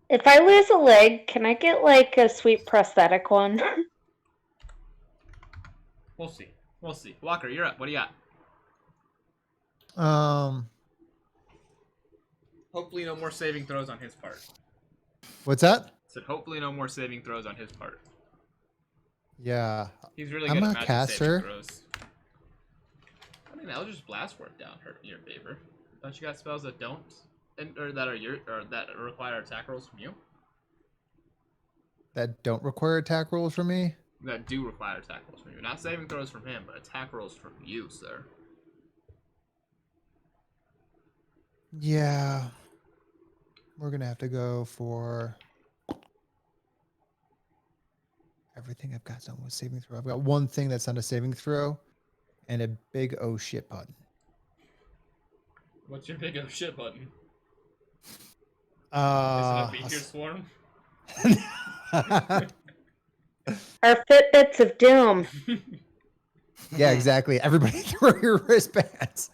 if I lose a leg, can I get like a sweet prosthetic one? We'll see. We'll see. Walker, you're up. What do you got? Hopefully no more saving throws on his part. What's that? Said hopefully no more saving throws on his part. Yeah, He's really I'm good at a magic caster. saving throws. I mean, Eldritch Blast worked out in your favor. Don't you got spells that don't, or that are that require attack rolls from you? that don't require attack rolls from me. That do require attack rolls from you. Not saving throws from him, but attack rolls from you, sir. Yeah, we're gonna have to go for everything. I've got something with saving throw. I've got one thing that's not a saving throw, and a big oh shit button. What's your big oh shit button? Is it a Uh, meteor swarm? Our Fitbits of Doom. yeah, exactly. Everybody throw your wristbands.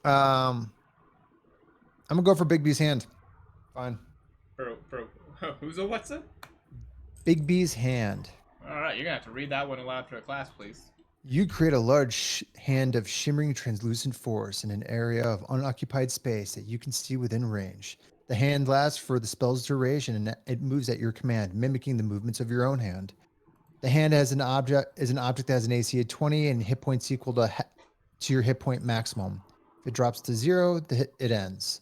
I'm gonna go for Big B's hand. Fine. For who's a what's it? Big B's hand. All right, you're gonna have to read that one aloud for a class, please. You create a large hand of shimmering translucent force in an area of unoccupied space that you can see within range. The hand lasts for the spell's duration and it moves at your command, mimicking the movements of your own hand. The hand is an object that has an AC of 20 and hit points equal to your hit point maximum. If it drops to 0, it ends.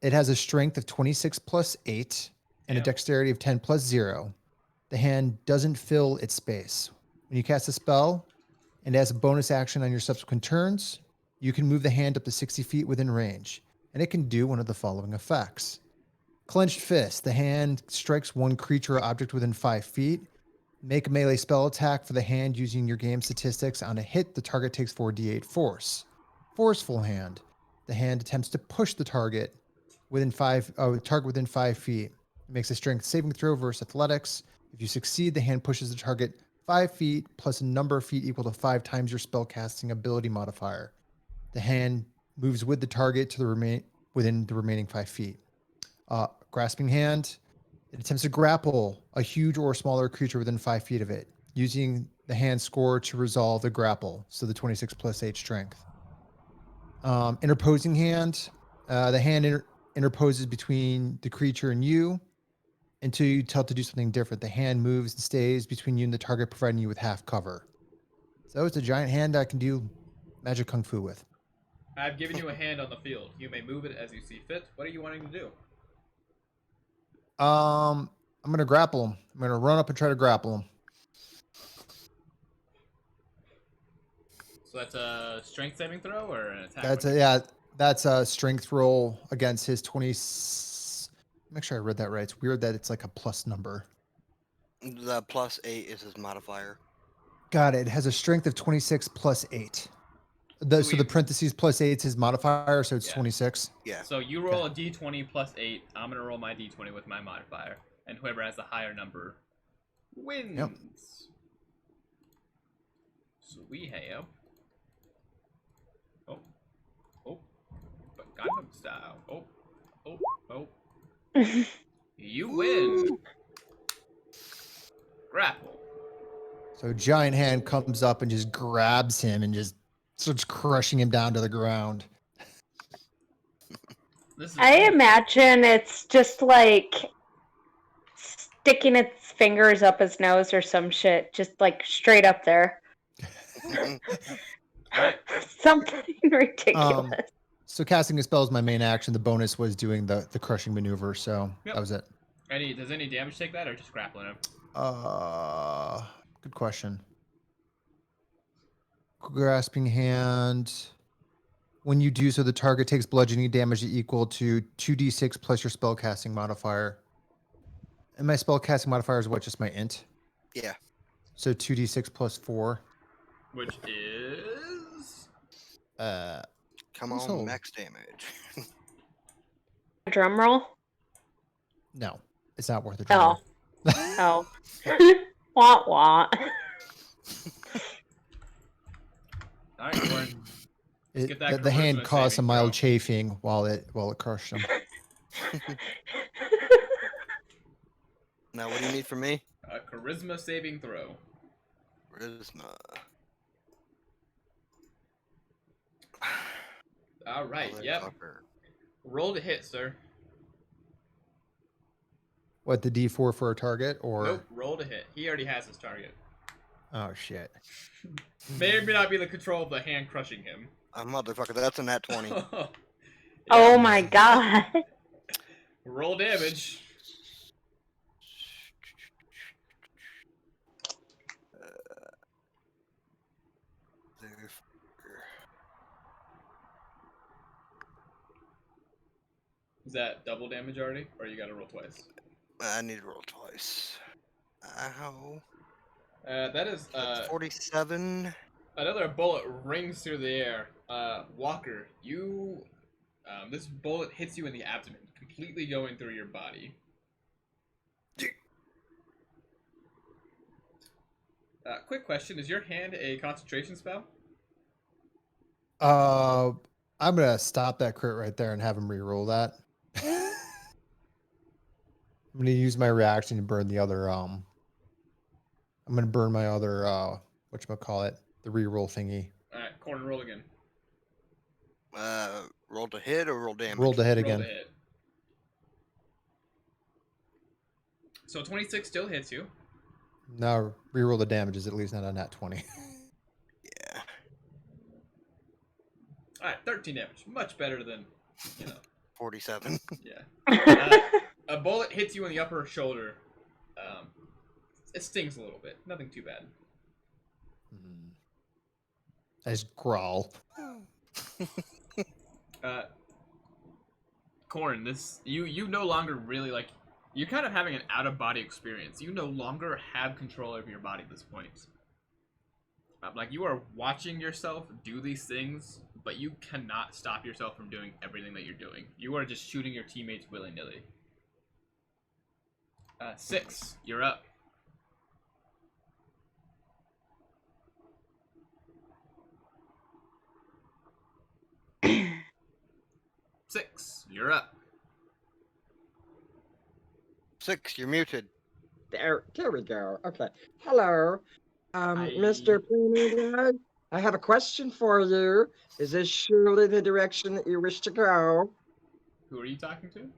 It has a strength of 26 plus 8 and a Yeah. dexterity of 10 plus 0. The hand doesn't fill its space. When you cast a spell, and as a bonus action on your subsequent turns, you can move the hand up to 60 feet within range, and it can do one of the following effects. Clenched Fist. The hand strikes one creature or object within 5 feet. Make a melee spell attack for the hand using your game statistics. On a hit, the target takes 4d8 force. Forceful Hand. The hand attempts to push the target within 5 feet. It makes a strength saving throw versus athletics. If you succeed, the hand pushes the target 5 feet plus a number of feet equal to 5 times your spellcasting ability modifier. The hand moves with the target to the within the remaining 5 feet. Grasping hand. It attempts to grapple a huge or smaller creature within 5 feet of it, using the hand score to resolve the grapple. So the 26 plus 8 strength. Interposing hand. The hand interposes between the creature and you until you tell it to do something different. The hand moves and stays between you and the target, providing you with half cover. So it's a giant hand I can do magic kung fu with. I've given you a hand on the field. You may move it as you see fit. What are you wanting to do? I'm gonna grapple him. I'm gonna run up and try to grapple him. So that's a strength saving throw or an attack? That's a strength roll against his 20. Make sure I read that right. It's weird that it's like a plus number. The plus 8 is his modifier. Got it. It has a strength of 26 plus 8. So the parentheses plus 8 is his modifier, so it's 26. Yeah. So you roll a d20 plus 8. I'm going to roll my d20 with my modifier. And whoever has the higher number wins. Yep. So we have... Oh. But Gundam style. Oh. You win. Grapple. So giant hand comes up and just grabs him and just starts crushing him down to the ground. I imagine it's just like sticking its fingers up his nose or some shit, just like straight up there. Something ridiculous. So casting a spell is my main action. The bonus was doing the crushing maneuver, so that was it. Does any damage take that or just grappling him? Good question. Grasping hand. When you do so, the target takes bludgeoning damage equal to 2d6 plus your spellcasting modifier. And my spellcasting modifier is what? Just my int? Yeah. So 2d6 plus 4. Which is... Come on, max damage. Drum roll? No, it's not worth a drum roll. Oh. Wah wah. Alright, Warren. The hand caused some mild chafing while it crushed him. Now, what do you need from me? A charisma saving throw. Charisma. Alright, yep. Roll to hit, sir. What, the D4 for a target, or? Nope, roll to hit. He already has his target. Oh, shit. May or may not be the control of the hand crushing him. Motherfucker, that's a nat 20. Yeah. Oh my god. Roll damage. Is that double damage already? Or you gotta roll twice? I need to roll twice. Ow. That is, That's 47. Another bullet rings through the air. Walker, you... this bullet hits you in the abdomen, completely going through your body. Quick question, is your hand a concentration spell? I'm gonna stop that crit right there and have him re-roll that. I'm gonna use my reaction to burn the other. I'm gonna burn my other. Whatchamacallit, the re-roll thingy. All right, corner roll again. Roll to hit or roll damage? Roll to hit Roll again. to hit. So 26 still hits you. Now re-roll the damage is at least not a nat 20. Yeah. All right, 13 damage, much better than, 47. Yeah. A bullet hits you in the upper shoulder. It stings a little bit. Nothing too bad. I just growl. Corn, you no longer really you're kind of having an out of body experience. You no longer have control over your body at this point. You are watching yourself do these things, but you cannot stop yourself from doing everything that you're doing. You are just shooting your teammates willy-nilly. 6, you're up. You're up. 6, you're muted. There we go. Okay. Hello, Hi. Mr. Pony. I have a question for you. Is this surely the direction that you wish to go? Who are you talking to?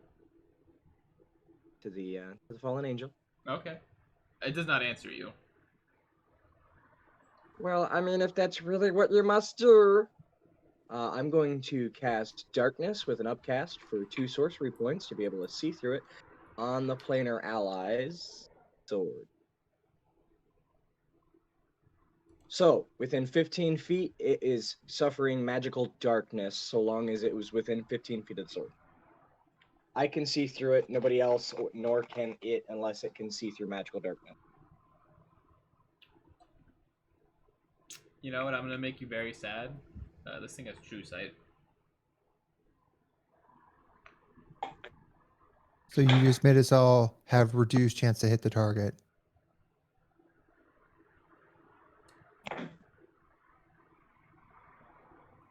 To the fallen angel. Okay. It does not answer you. Well, I mean, if that's really what you must do, I'm going to cast Darkness with an upcast for 2 sorcery points to be able to see through it on the planar allies' sword. So, within 15 feet, it is suffering magical darkness so long as it was within 15 feet of the sword. I can see through it, nobody else, nor can it unless it can see through magical darkness. You know what? I'm gonna make you very sad. This thing has true sight. So you just made us all have reduced chance to hit the target.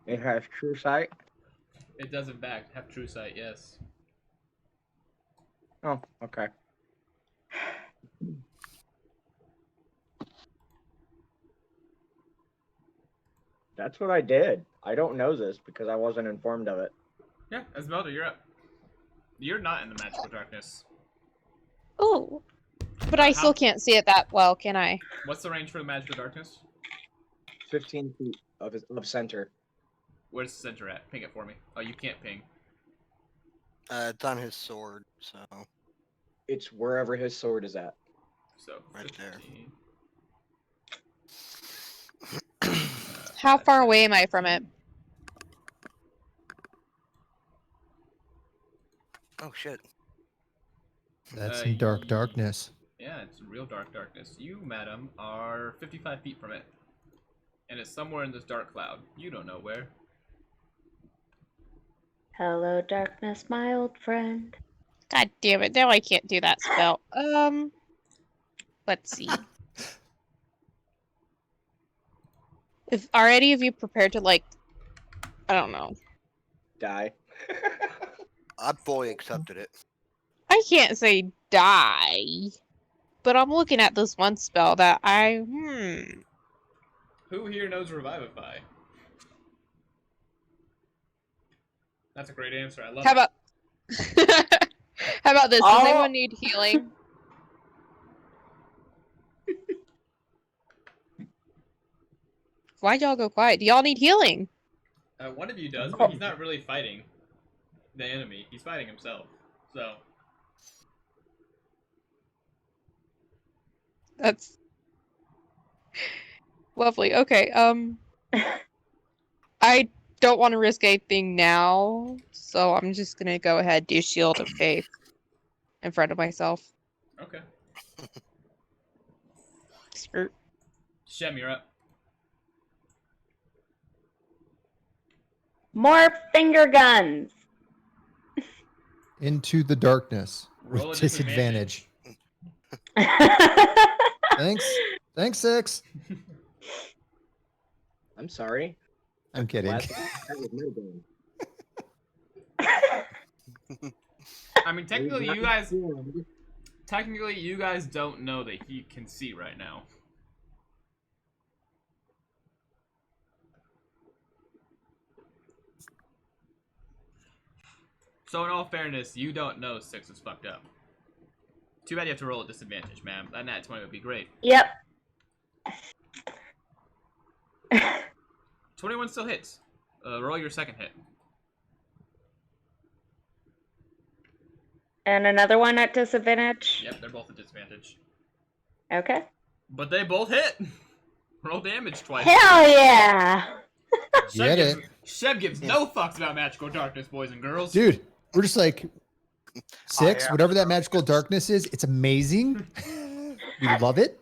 It has true sight? It does, in fact, have true sight. Yes. Oh, okay. That's what I did. I don't know this because I wasn't informed of it. Yeah, Esmeralda, you're up. You're not in the magical darkness. Oh, but I still can't see it that well, can I? What's the range for the magical darkness? 15 feet of center. Where's the center at? Ping it for me. Oh, you can't ping. It's on his sword, so It's wherever his sword is at. So Right there. 15. How far away am I from it? Oh shit. That's some dark ye- darkness. Yeah, it's real dark darkness. You, madam, are 55 feet from it. And it's somewhere in this dark cloud. You don't know where. Hello, darkness, my old friend. God damn it! Now I can't do that spell. Let's see. Are any of you prepared to I don't know. Die. I fully accepted it. I can't say die, but I'm looking at this one spell that Who here knows Revivify? That's a great answer. I love How it. about how about this? Does Oh. anyone need healing? Why'd y'all go quiet? Do y'all need healing? One of you does, but he's not really fighting the enemy. He's fighting himself. So, That's lovely. Okay, I don't want to risk anything now, so I'm just gonna go ahead do Shield of Faith in front of myself. okay. Skirt. Shem, you're up. More finger guns. Into the darkness Roll with a disadvantage. Thanks, 6. I'm sorry. I'm kidding. Last that was no game. I mean, technically, you guys don't know that he can see right now. So in all fairness, you don't know 6 is fucked up. Too bad you have to roll at disadvantage, ma'am. That nat 20 would be great. Yep. 21 still hits. Roll your second hit. And another one at disadvantage. Yep, they're both at disadvantage. Okay. But they both hit! Roll damage twice. Hell yeah! Get it. Sheb gives no fucks about magical darkness, boys and girls. Dude, we're just like 6, yeah. whatever that magical darkness is, it's amazing. We love it.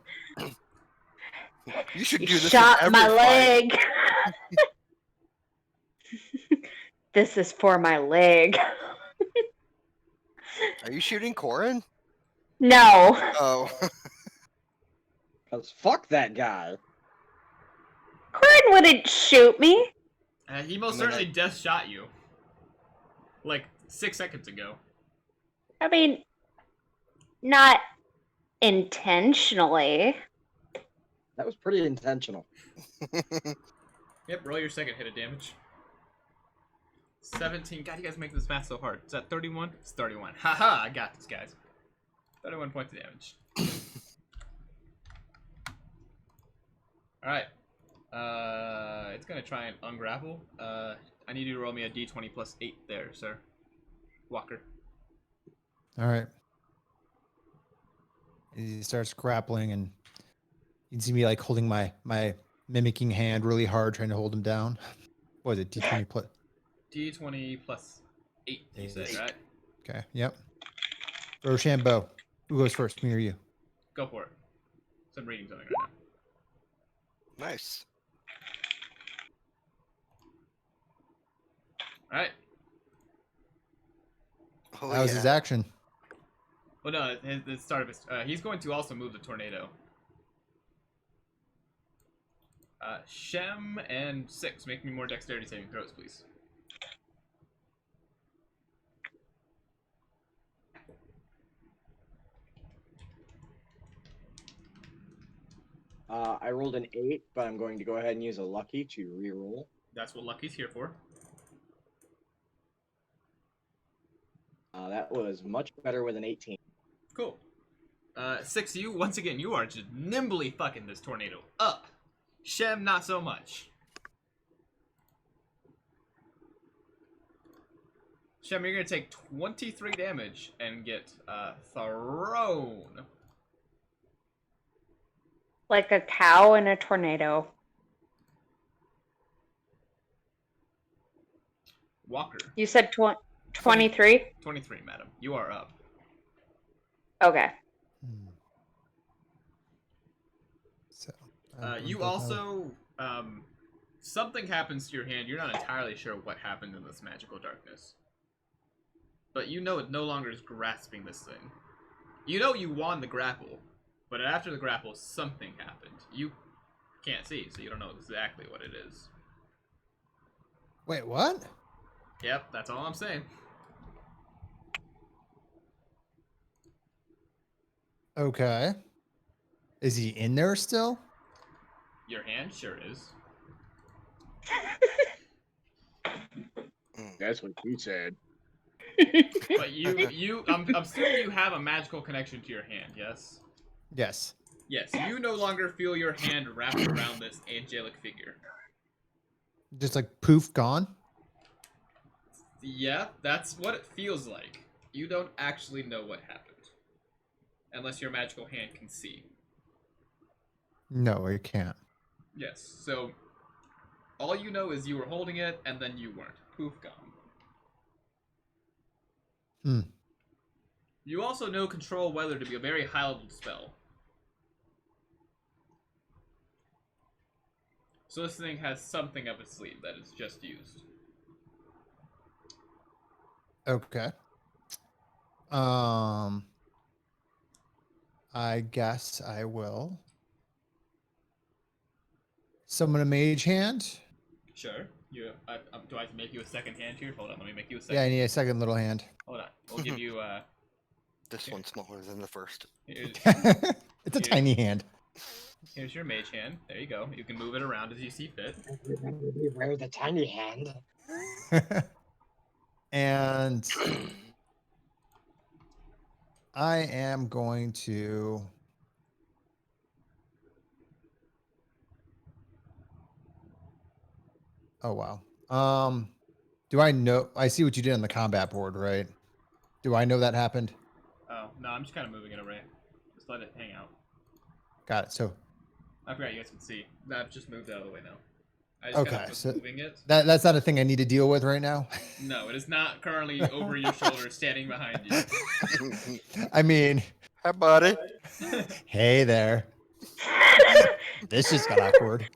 You should You do this. shot in my every fight. leg. This is for my leg. Are you shooting Corin? No. Oh. Cause fuck that guy. Corin wouldn't shoot me. He most I mean, certainly just shot you. Like, 6 seconds ago. I mean, not intentionally. That was pretty intentional. Yep, roll your second hit of damage. 17. God, you guys make this math so hard. Is that 31? It's 31. Haha, I got this, guys. 31 points of damage. Alright. It's gonna try and ungrapple. I need you to roll me a d20 plus 8 there, sir. Walker. All right. He starts grappling, and you can see me like holding my mimicking hand really hard, trying to hold him down. What was it? D20 plus. D20 plus 8, you said, right? Okay. Yep. Rochambeau. Who goes first? Me or you? Go for it. So I'm reading something right now. Nice. Alright. Oh, That was his action. Well, no, the start of his. He's going to also move the tornado. Shem and 6. Make me more dexterity saving throws, please. I rolled an 8, but I'm going to go ahead and use a lucky to re-roll. That's what Lucky's here for. That was much better with an 18. Cool. 6, you, once again, you are just nimbly fucking this tornado up. Shem, not so much. Shem, you're gonna take 23 damage and get thrown. Like a cow in a tornado. Walker. You said 23? 23, madam. You are up. Okay. So You also, something happens to your hand. You're not entirely sure what happened in this magical darkness. But you know it no longer is grasping this thing. You know you won the grapple, but after the grapple, something happened. You can't see, so you don't know exactly what it is. Wait, what? Yep, that's all I'm saying. Okay. Is he in there still? Your hand sure is. That's what he said. But I'm assuming you have a magical connection to your hand, yes? Yes. Yes, you no longer feel your hand wrapped around this angelic figure. Just like poof, gone? Yeah, that's what it feels like. You don't actually know what happened. Unless your magical hand can see. No, you can't. Yes, so all you know is you were holding it and then you weren't. Poof, gone. Hmm. You also know Control Weather to be a very high level spell. So this thing has something up its sleeve that is just used. Okay. I guess I will summon a mage hand. Sure. Do I have to make you a second hand here? Hold on, let me make you a second. Yeah, I need a second little hand. Hold on. We'll give you This one's smaller than the first. It's a Here. tiny hand. Here's your mage hand. There you go. You can move it around as you see fit. Where's the tiny hand? And I am going to oh wow. Do I know I see what you did on the combat board, right? Do I know that happened? Oh, no, I'm just kind of moving it around. Just let it hang out. Got it. So I forgot you guys can see. I've just moved out of the way now. I just okay, was so moving it. that's not a thing I need to deal with right now. No, it is not currently over your shoulder, standing behind you. I mean, Hi, buddy. hey there. This just got awkward.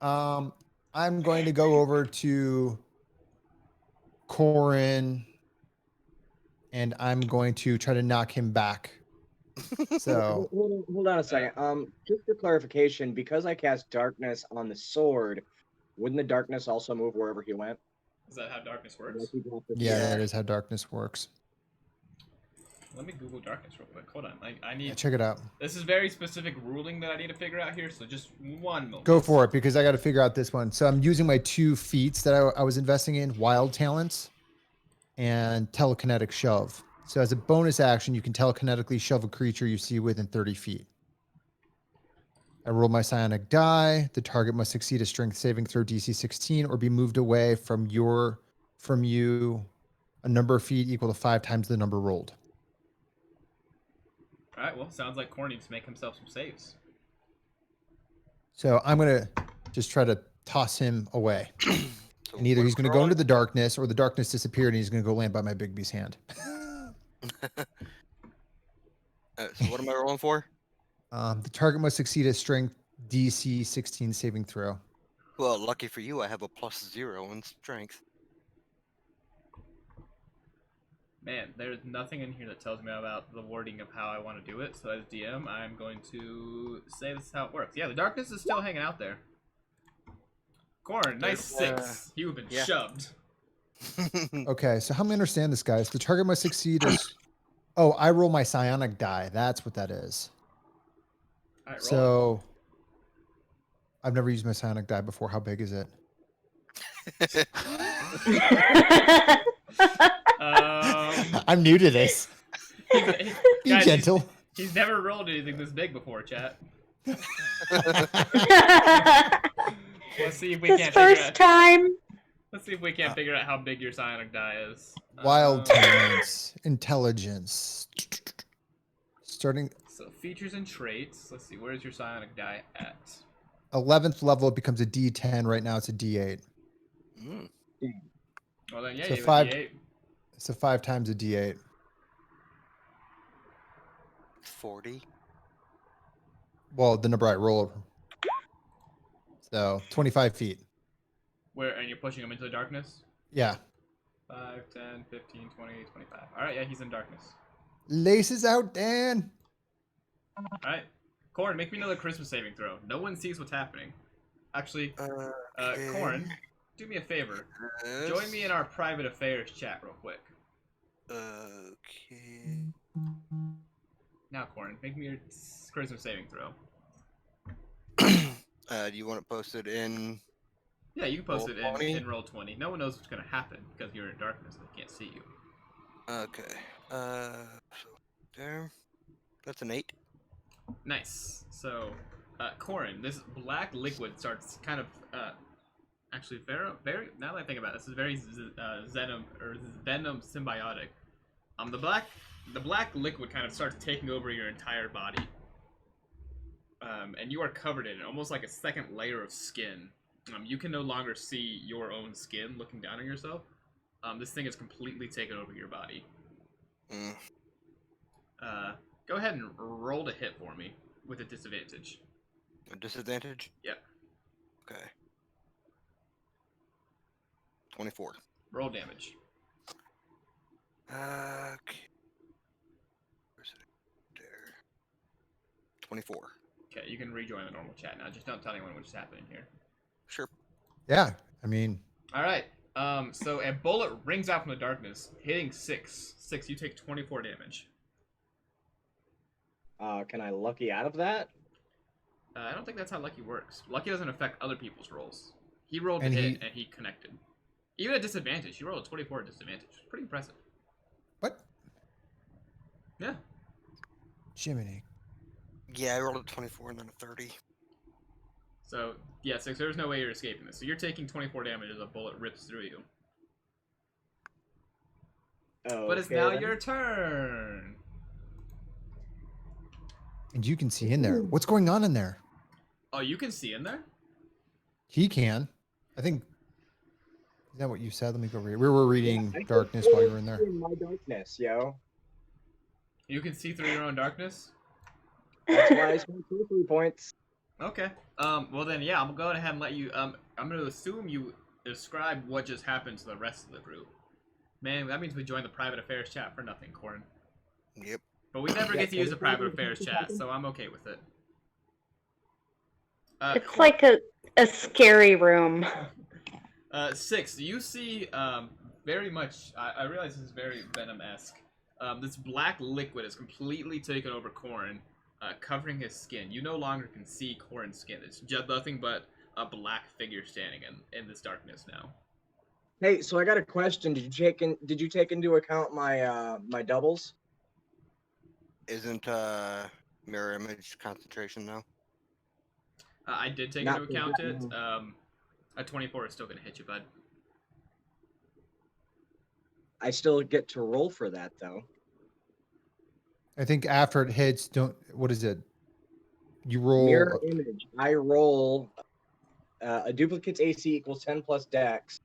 I'm going to go over to Corin and I'm going to try to knock him back. So Hold on a second. Just for clarification, because I cast darkness on the sword, wouldn't the darkness also move wherever he went? Is that how darkness works? Yeah, Yeah. that is how darkness works. Let me Google darkness real quick. Hold on. I need. Yeah, check it out. This is very specific ruling that I need to figure out here. So just one moment. Go for it, because I got to figure out this one. So I'm using my 2 feats that I was investing in: Wild Talents and Telekinetic Shove. So as a bonus action, you can telekinetically shove a creature you see within 30 feet. I roll my psionic die. The target must succeed a strength saving throw DC 16 or be moved away from you a number of feet equal to 5 times the number rolled. All right. Well, sounds like Corn needs to make himself some saves. So I'm going to just try to toss him away. So And either what he's going to am I go rolling? into the darkness, or the darkness disappeared and he's going to go land by my big beast hand. So what am I rolling for? The target must succeed a strength DC 16 saving throw. Well, lucky for you, I have a +0 in strength. Man, there's nothing in here that tells me about the wording of how I want to do it. So as DM, I'm going to say this is how it works. Yeah, the darkness is still hanging out there. Corn, nice There's, 6. You've been yeah. shoved. Okay, so help me understand this, guys. The target must succeed as... Oh, I roll my psionic die. That's what that is. All right, roll. So I've never used my psionic die before. How big is it? I'm new to this. Be Guys, gentle. He's never rolled anything this big before, chat. Let's see if we His can't figure first out. time. Let's see if we can't figure out how big your psionic die is. Wild talents, intelligence. Starting So features and traits. Let's see. Where's your psionic die at? 11th level, it becomes a D10. Right now, it's a D8. Mm. Well then, yeah, So you have five- a D8. So 5 times a D8. 40. Well, the number I rolled. So 25 feet. Where and you're pushing him into the darkness. Yeah. 5, 10, 15, 20, 25. All right, yeah, he's in darkness. Laces out, Dan. All right, Corn, make me another charisma saving throw. No one sees what's happening. Actually, Corn, do me a favor. Join me in our private affairs chat real quick. Okay. Now, Corn, make me your charisma saving throw. Do you want it posted in? Yeah, you can post it Roll20? in Roll20. No one knows what's gonna happen because you're in darkness. They can't see you. Okay. So there. That's an 8. Nice. So, Corn, this black liquid starts kind of actually very. Now that I think about it, this is very venom symbiotic. The black liquid kind of starts taking over your entire body. And you are covered in it, almost like a second layer of skin. You can no longer see your own skin looking down on yourself. This thing is completely taken over your body. Mm. Go ahead and roll to hit for me with a disadvantage. A disadvantage? Yep. Okay. 24. Roll damage. Okay. Where's it? There. 24. Okay, you can rejoin the normal chat now. Just don't tell anyone what's happening here. Sure. Yeah. I mean, All right. So a bullet rings out from the darkness, hitting 6. 6. You take 24 damage. Can I lucky out of that? I don't think that's how lucky works. Lucky doesn't affect other people's rolls. He rolled to And hit he- and he connected. Even at disadvantage, he rolled a 24 at disadvantage. Pretty impressive. what? Yeah. Jiminy. Yeah, I rolled a 24 and then a 30. So yeah, 6. There's no way you're escaping this. So you're taking 24 damage as a bullet rips through you. Oh, But it's now your turn. And you can see in there. What's going on in there? Oh, you can see in there? He can. I think. Is that what you said? Let me go read. We were reading I can darkness see while you were in there. In my darkness, yo. You can see through your own darkness? That's why I spent 3 points. Okay. Well then, yeah, I'm gonna go ahead and let you, I'm gonna assume you describe what just happened to the rest of the group. Man, that means we joined the private affairs chat for nothing, Corn. Yep. But we never Yeah, get to use the can we private do affairs something chat, happen? so I'm okay with it. It's like a scary room. 6. You see, very much. I realize this is very Venom-esque. This black liquid is completely taken over Corrin, covering his skin. You no longer can see Corrin's skin. It's just nothing but a black figure standing in this darkness now. Hey, so I got a question. Did you take into account my my doubles? Isn't mirror image concentration though? I did take Not into for account that, it. no. A 24 is still gonna hit you, bud. I still get to roll for that though. I think after it hits, don't. What is it? You roll. Mirror image. I roll a duplicate's AC equals 10 plus Dex,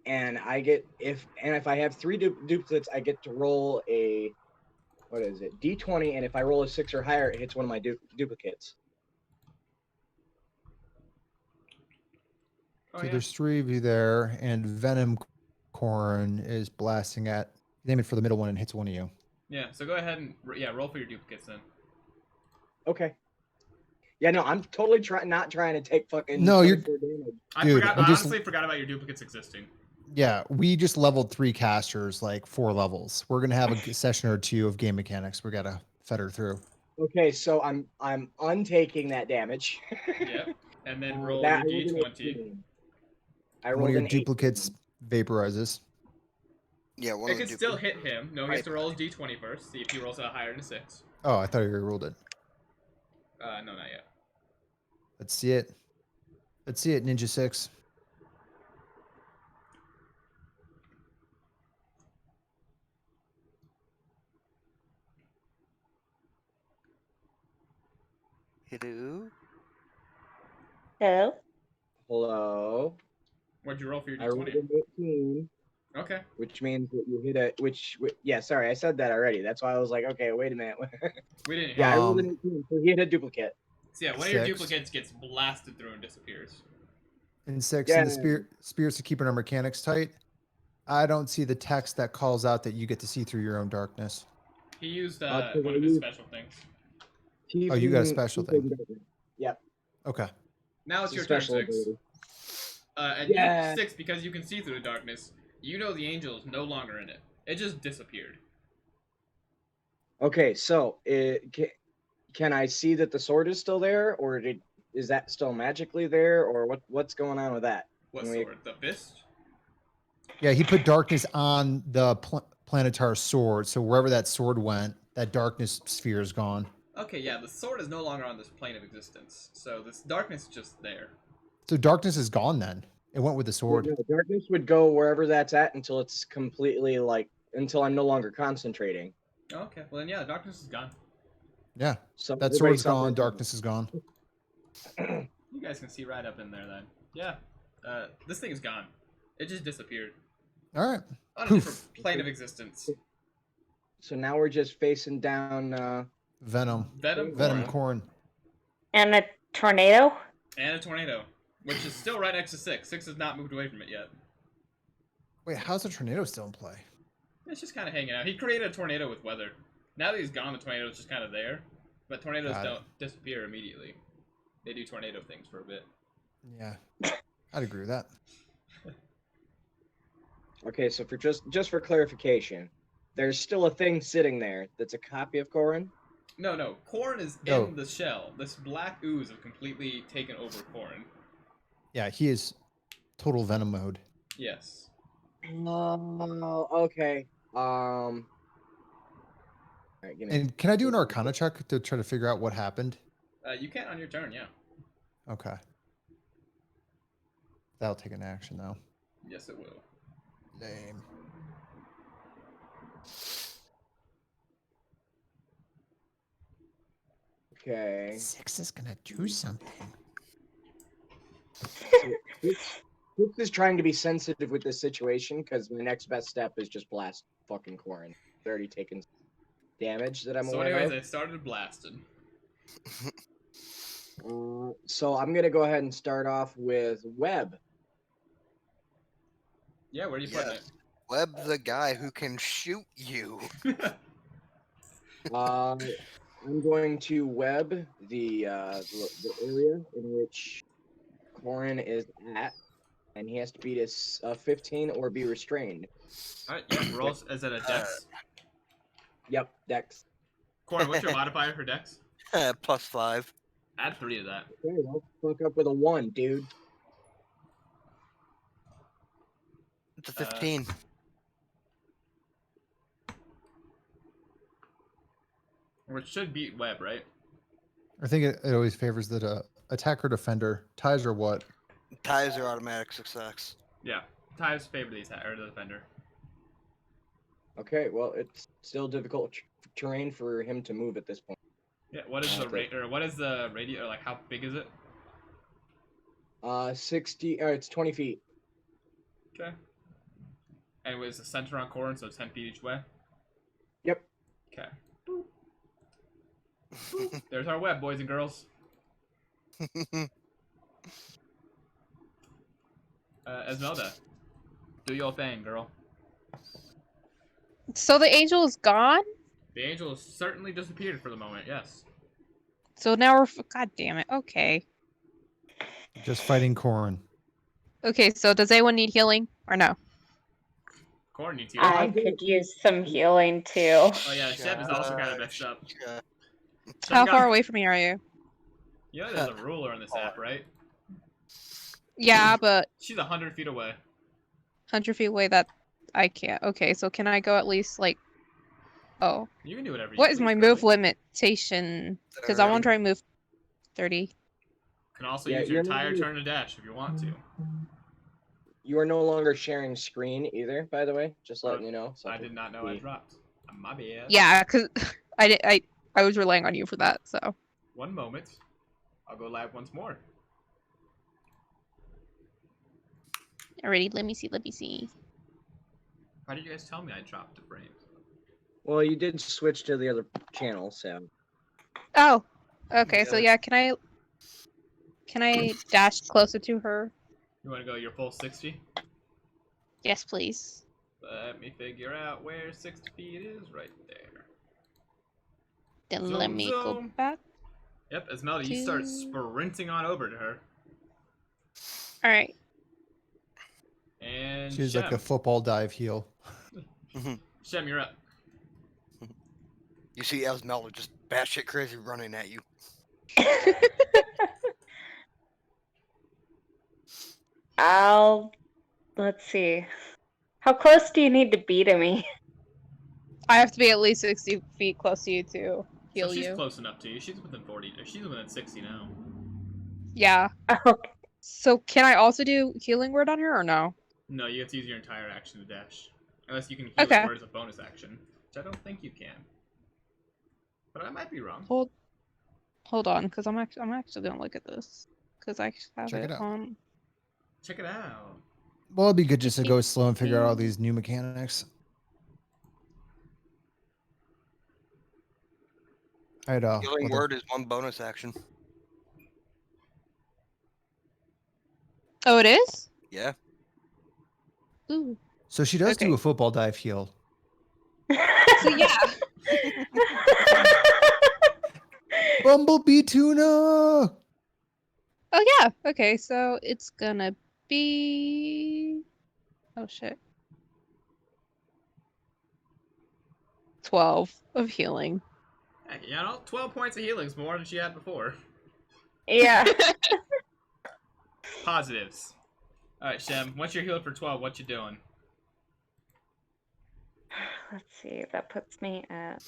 and I get if I have 3 duplicates, I get to roll a what is it? D20, and if I roll a 6 or higher, it hits one of my duplicates. Oh, So yeah. there's 3 of you there, and Venom Corn is blasting at. Aim it for the middle one and hits one of you. Yeah. So go ahead and roll for your duplicates then. Okay. Yeah, no, I'm totally not trying to take fucking No, you're- 24 damage. Dude, I we just- honestly forgot about your duplicates existing. Yeah, we just leveled 3 casters, like 4 levels. We're gonna have a session or 2 of game mechanics. We gotta fetter through. Okay, so I'm untaking that damage. Yep. And then roll That your I rolled an D20. 18. I One rolled of your an 18. duplicates vaporizes. Yeah, one It of the could still duplicates. hit him. No, he has to roll his D20 first. See if he rolls a higher than a 6. Oh, I thought you already rolled it. No, not yet. Let's see it. Let's see it, Ninja 6. Hello. Hello? Hello. What'd you roll for your I rolled D20? an 18, Okay. which means that you hit a yeah, sorry, I said that already. That's why I was like, okay, wait a minute. We didn't hit. Yeah, I rolled Um, an 18, so he hit a duplicate. So yeah, one of your 6. duplicates gets blasted through and disappears. And 6, Yeah. and the spirits are keeping our mechanics tight. I don't see the text that calls out that you get to see through your own darkness. He used Because one I of his used- special things. Oh, you got a special thing. Yep. Okay. Now it's a your turn, special 6. ability. And Yeah. you, 6, because you can see through the darkness, you know the angel is no longer in it. It just disappeared. Okay, so can I see that the sword is still there, or is that still magically there, or what's going on with that? What Can we- sword? The fist? Yeah, he put darkness on the planetar sword, so wherever that sword went, that darkness sphere is gone. Okay, yeah, the sword is no longer on this plane of existence. So this darkness is just there. So darkness is gone then. It went with the sword. No, darkness would go wherever that's at until it's completely until I'm no longer concentrating. Okay, well then yeah, the darkness is gone. Yeah, So that everybody sword's suffers. gone, darkness is gone. You guys can see right up in there then. Yeah. This thing is gone. It just disappeared. All right. On a Poof. different plane of existence. So now we're just facing down. Venom. Venom, Venom Corrin, corn. And a tornado? and a tornado, which is still right next to 6. 6 has not moved away from it yet. Wait, how's the tornado still in play? It's just kind of hanging out. He created a tornado with weather. Now that he's gone, the tornado's just kind of there. But tornadoes Got it. don't disappear immediately. They do tornado things for a bit. Yeah, I'd agree with that. Okay, so for just for clarification, there's still a thing sitting there that's a copy of Corrin. No. Corrin is No. in the shell. This black ooze have completely taken over Corrin. Yeah, he is total Venom mode. Yes. Oh, okay. All right, give me. And can I do an Arcana check to try to figure out what happened? You can on your turn, yeah. Okay. That'll take an action though. Yes, it will. Lame. Okay. 6 is gonna do something. This is trying to be sensitive with this situation because my next best step is just blast fucking Corrin. It's already taken damage that I'm So aware anyways, of. I started blasting. So I'm gonna go ahead and start off with Web. Yeah, where are you putting Yes. Web the guy who can shoot you. it? I'm going to web the area in which Corin is at, and he has to beat a 15 or be restrained. Alright, yeah, rolls. Is it a dex? Yep, Dex. Corin, what's your modifier for dex? +5. Add 3 to that. Okay, well, fuck up with a 1, dude. It's a 15. Which should beat Web, right? I think it always favors the attacker defender. Ties or what? Ties are automatic success. Yeah. Ties favor the defender. Okay, well, it's still difficult terrain for him to move at this point. Yeah, what is the rate, or what is the radius, or like how big is it? 60, it's 20 feet. Okay. And it was the center on Corin, so 10 feet each way? Yep. Okay. There's our web, boys and girls. Esmelda, do your thing, girl. So the angel is gone? The angel has certainly disappeared for the moment, yes. So now we're... God damn it. Okay. Just fighting Corin. Okay, so does anyone need healing? Or no? Corin needs you. I could use some healing too. Oh yeah, Shep is also kind of messed up. Shep How got- far away from me are you? You know there's a ruler on this app, right? Yeah, but She's 100 feet away. 100 feet away, that I can't. Okay, so can I go at least like... Oh. You can do whatever you What is please, my girlie. move limitation? Because I want to try and move 30. You can also Yeah, use your you're entire not- turn to dash if you want to. You are no longer sharing screen either, by the way. Just letting you know. I did not know I dropped. My bad. Yeah, because I was relying on you for that, so... One moment. I'll go live once more. Alrighty, let me see. How did you guys tell me I dropped the frames? Well, you did switch to the other channel, so. Oh, okay, so Yeah. yeah, can I dash closer to her? You want to go your full 60? Yes, please. Let me figure out where 60 feet is. Right there. Then Zoom, let me go zoom. back. Yep, Esmelda, you start Two. sprinting on over to her. Alright. And She's Shem. like a football dive heel. Shem, you're up. You see Esmelda just batshit crazy running at you. Let's see. How close do you need to be to me? I have to be at least 60 feet close to you to heal So she's you. close enough to you. She's within 40. She's within 60 now. Yeah. Okay. So can I also do healing word on her or no? No, you have to use your entire action to dash. Unless you can heal Okay. word as a bonus action. Which I don't think you can. But I might be wrong. Hold on, because I'm actually gonna look at this. Because I have Check it out. on. Check it out. Well, it'd be good just to go slow and figure out all these new mechanics. I'd Healing word is one bonus action. Oh, it is? Yeah. Ooh. So she does Okay. do a football dive heel. So yeah. Bumblebee tuna. Oh yeah. Okay, so it's gonna be. Oh shit. 12 of healing. Heck, you know, 12 points of healing is more than she had before. Yeah. Positives. Alright, Shem, once you're healed for 12, what you doing? Let's see. That puts me at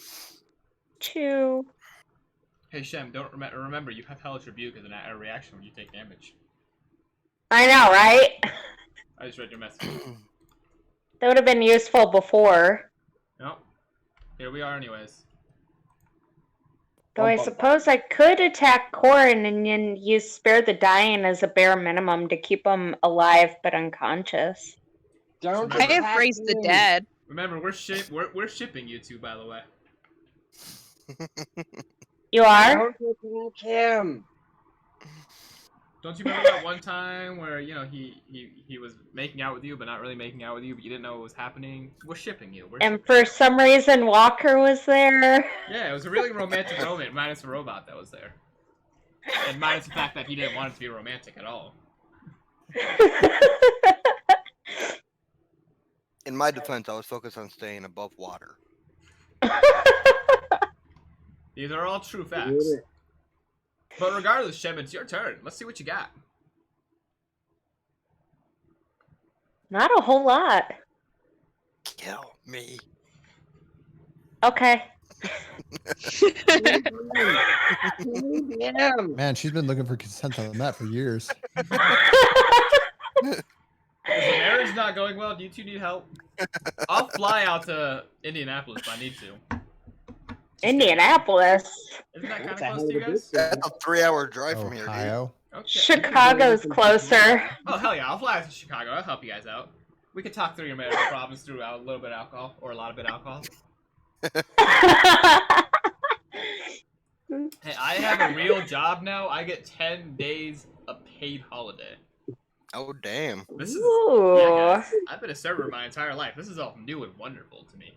2. Hey, Shem, don't remember, you have Hellish Rebuke as a reaction when you take damage. I know, right? I just read your message. That would have been useful before. Nope. Here we are anyways. Though I suppose I could attack Corin and then use Spare the Dying as a bare minimum to keep him alive but unconscious. Don't I have attack Raise the him. dead. Remember, we're shipping you two, by the way. You are? Don't attack him. Don't you remember that one time where, you know, he was making out with you, but not really making out with you, but you didn't know what was happening? We're shipping you. And for some reason Walker was there. Yeah, it was a really romantic moment, minus the robot that was there. And minus the fact that he didn't want it to be romantic at all. In my defense, I was focused on staying above water. These are all true Did facts. it. But regardless, Shem, it's your turn. Let's see what you got. Not a whole lot. Kill me. Okay. Damn. Man, she's been looking for consent on that for years. Is the marriage not going well? Do you two need help? I'll fly out to Indianapolis if I need to. Indianapolis. Isn't that kind of That's a close hell to of you a guys? That's a 3-hour drive from here, dude. Ohio. Okay. Chicago's closer. Oh, hell yeah, I'll fly out to Chicago. I'll help you guys out. We could talk through your marital problems through a little bit of alcohol, or a lot of bit of alcohol. Hey, I have a real job now. I get 10 days of paid holiday. Oh, damn. This is... Ooh. Yeah, guys, I've been a server my entire life. This is all new and wonderful to me.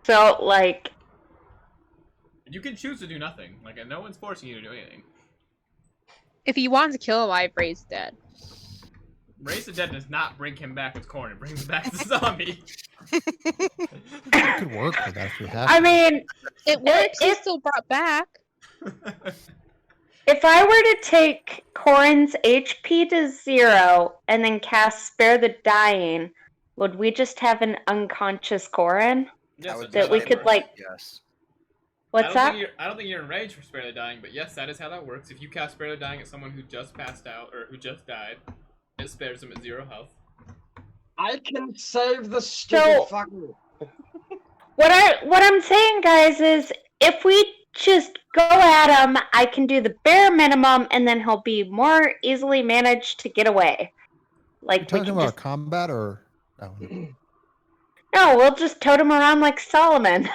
So, like, You can choose to do nothing. Like, no one's forcing you to do anything. If you want to kill him, I've raised dead. Raise the Dead does not bring him back as corn. It brings back the zombie. It could work for that if we have I to. mean, It works. He's if still brought back. if I were to take Corin's HP to 0 and then cast Spare the Dying, would we just have an unconscious Corin? Yes, I would that's That how we that could, works. like- Yes. What's that? I don't think you're in range for Spare the Dying, but yes, that is how that works. If you cast Spare the Dying at someone who just passed out or who just died, it spares them at 0 health. I can save the stupid So- fucker. What I'm saying, guys, is if we just go at him, I can do the bare minimum, and then he'll be more easily managed to get away. Like You're we talking can about just combat or that one? no, we'll just tote him around like Solomon.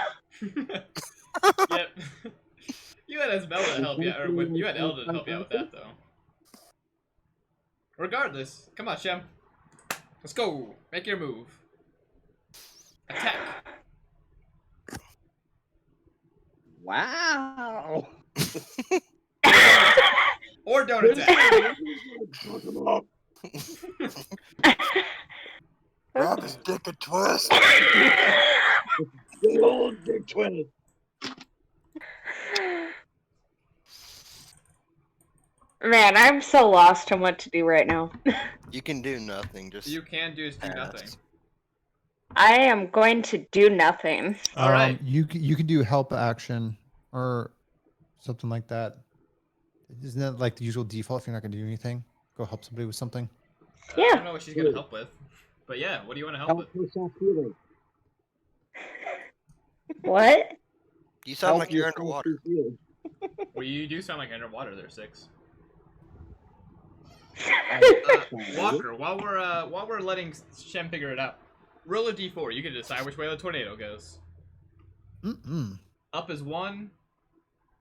Yep. You had Esmeralda to help you, or you had Elda to help you out with that, though. Regardless, come on, Shem. Let's go. Make your move. Attack. Wow. Or don't attack. Grab his dick and twist. Good old Big Twin. Man, I'm so lost on what to do right now. You can do nothing. Just You can do is do pass. nothing. I am going to do nothing. All right. You can do help action or something like that. Isn't that like the usual default if you're not going to do anything? Go help somebody with something. I Yeah. don't know what she's gonna help with, but yeah, what do you want to help with? Help yourself healing. What? You sound Help like you're yourself underwater. be healed. Well, you do sound like underwater there, Six. Sorry. Walker, while we're letting Shem figure it out, roll a d4. You can decide which way the tornado goes. Mm-mm. Up is 1,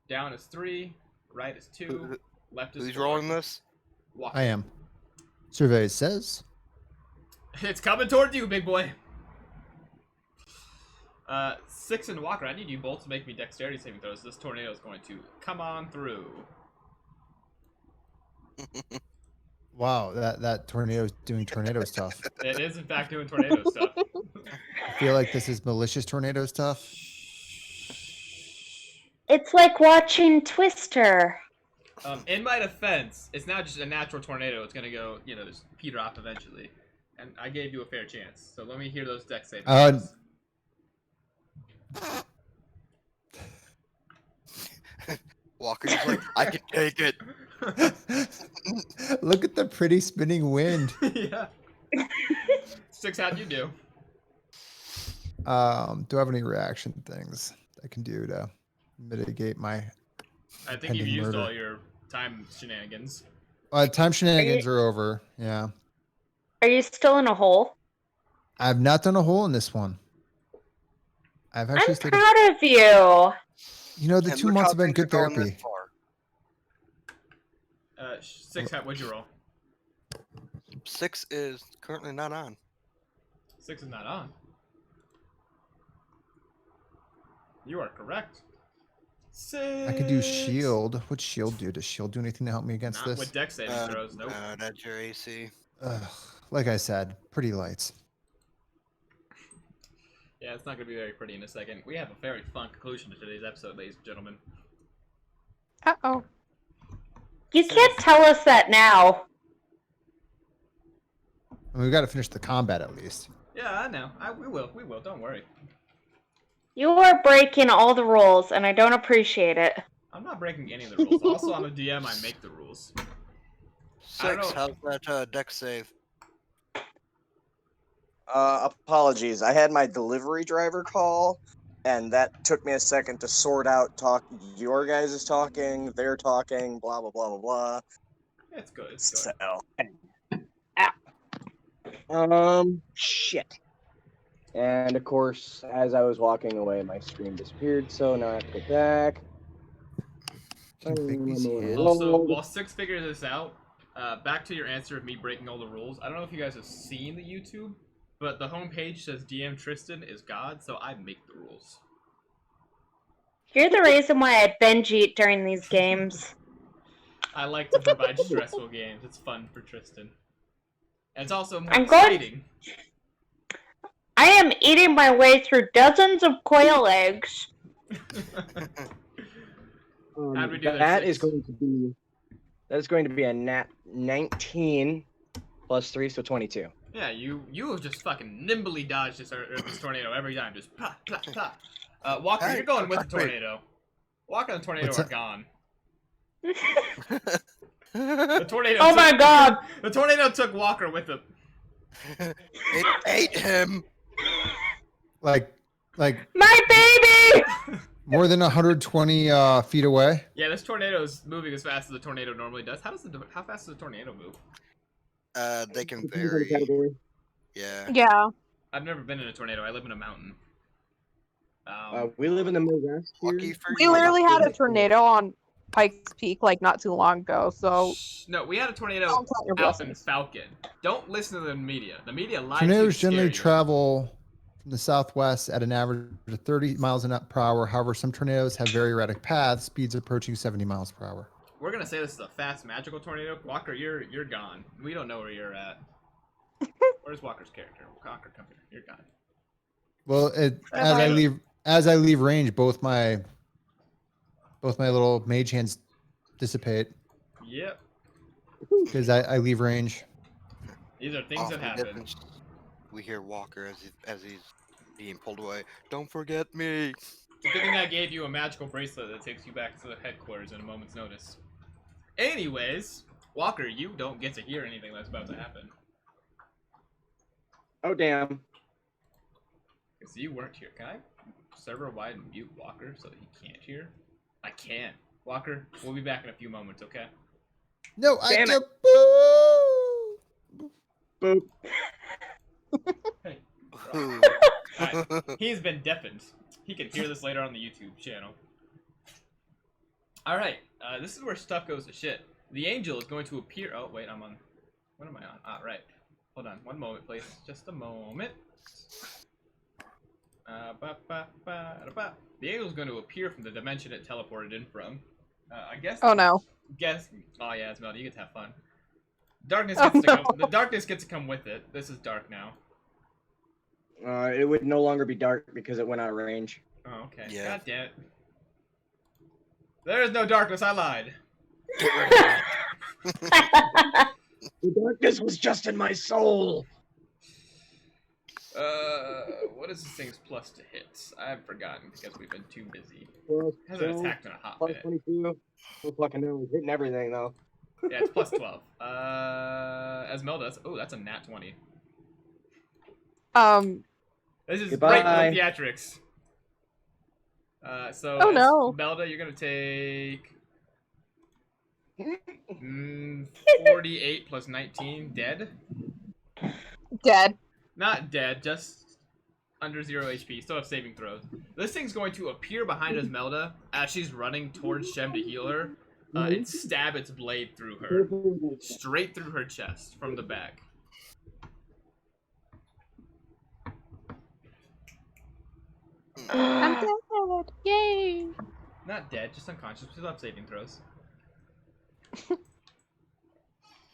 down is 3, right is 2, Who- left is Who's 4. rolling this? Walker. I am. Survey says. It's coming toward you, big boy. 6 and Walker, I need you both to make me dexterity saving throws. This tornado is going to come on through. Wow, that tornado is doing tornado stuff. It is, in fact, doing tornado stuff. I feel like this is malicious tornado stuff. It's like watching Twister. In my defense, it's not just a natural tornado. It's gonna go, just peter off eventually. And I gave you a fair chance. So let me hear those dex saving throws. Walker's like, I can take it. Look at the pretty spinning wind. Yeah. 6, how'd you do? Do I have any reaction things I can do to mitigate my I think you've Pending used murder. all your time shenanigans. time shenanigans are over? Yeah, Are you still in a hole? I've not done a hole in this one. I've actually I'm stayed. proud of you. You know, the And 2 look months how have been things are good going this therapy. far. 6, what'd you roll? 6 is currently not on. 6 is not on. You are correct. I could do shield. What'd shield do? Does shield do anything to help me against Not this? with dex saving throws, nope. That's your AC. Ugh, like I said, pretty lights. Yeah, it's not going to be very pretty in a second. We have a very fun conclusion to today's episode, ladies and gentlemen. Uh-oh. You can't tell us that now. I mean, we got to finish the combat at least. Yeah, I know. We will. Don't worry. You are breaking all the rules, and I don't appreciate it. I'm not breaking any of the rules. Also, I'm a DM. I make the rules. I don't 6. know. How's that dex save? Apologies. I had my delivery driver call, and that took me a second to sort out. Your guys is talking, they're talking, blah blah blah blah blah. It's good. It's good. Shit. And of course, as I was walking away, my screen disappeared. So now I have to go back. Can you fake these hands? Also, while Six figures this out, back to your answer of me breaking all the rules. I don't know if you guys have seen the YouTube, but the homepage says DM Tristan is God, so I make the rules. You're the reason why I binge eat during these games. I like to provide stressful games. It's fun for Tristan. And it's also more I'm going- exciting. I am eating my way through dozens of quail eggs. How'd we do there, that Six? is going to be a nat 19 plus 3, so 22. Yeah, you have just fucking nimbly dodged this tornado every time. Just pop, pop, pop. Walker, Hey, you're going with the wait. tornado. Walker and the tornado What's are that? gone. The tornado. Oh my god! The tornado took Walker with him. It ate him. Like My baby! more than 120 feet away. Yeah, this tornado is moving as fast as the tornado normally does. How fast does a tornado move? They can vary. Yeah. Yeah. I've never been in a tornado. I live in a mountain. We live in the Midwest. Lucky for We you. literally had a tornado on Pikes Peak like not too long ago, so No, we had a tornado don't count your out in blessings. Falcon. Don't listen to the media. The media lies. Tornadoes to generally scare you. travel from the southwest at an average of 30 miles per hour. However, some tornadoes have very erratic paths, speeds approaching 70 miles per hour. We're gonna say this is a fast magical tornado. Walker, you're gone. We don't know where you're at. Where's Walker's character? Walker, come here. You're gone. Well, as I leave range, both my little mage hands dissipate Yep. because I leave range. These are things Off that in the happen. distance, we hear Walker as he's being pulled away. Don't forget me. It's a good thing I gave you a magical bracelet that takes you back to the headquarters in a moment's notice. Anyways, Walker, you don't get to hear anything that's about to happen. Oh, damn. Because you weren't here. Can I server wide mute Walker so that he can't hear? I can. Walker, we'll be back in a few moments, okay? No, Damn I it. boo! Boop. Hey. Ooh. Alright, he's been deafened. He can hear this later on the YouTube channel. Alright, this is where stuff goes to shit. The angel is going to appear. Oh, wait, I'm on. What am I on? Ah, right. Hold on. One moment, please. Just a moment. The angel is going to appear from the dimension it teleported in from. I guess. Oh no. Guess. Oh yeah, Esmeralda, you get to have fun. Darkness Oh, gets to come. no. The darkness gets to come with it. This is dark now. It would no longer be dark because it went out of range. Oh, okay. Yeah. God damn it. There is no darkness. I lied. The darkness was just in my soul. What is this thing's plus to hits? I've forgotten because we've been too busy. Plus Hasn't 12, attacked in a hot plus minute. 22. Who fucking knows? Hitting everything though. Yeah, it's plus 12. Esmeralda, oh, that's a nat 20. This is Goodbye. great for the theatrics. So Oh, no. Esmeralda, you're gonna take 48 plus 19, dead. Dead. Not dead, just under 0 HP. Still have saving throws. This thing's going to appear behind Esmeralda as she's running towards Shem to heal her, and stab its blade through her, straight through her chest from the back. I'm dead. Yay. Not dead, just unconscious. We still have saving throws.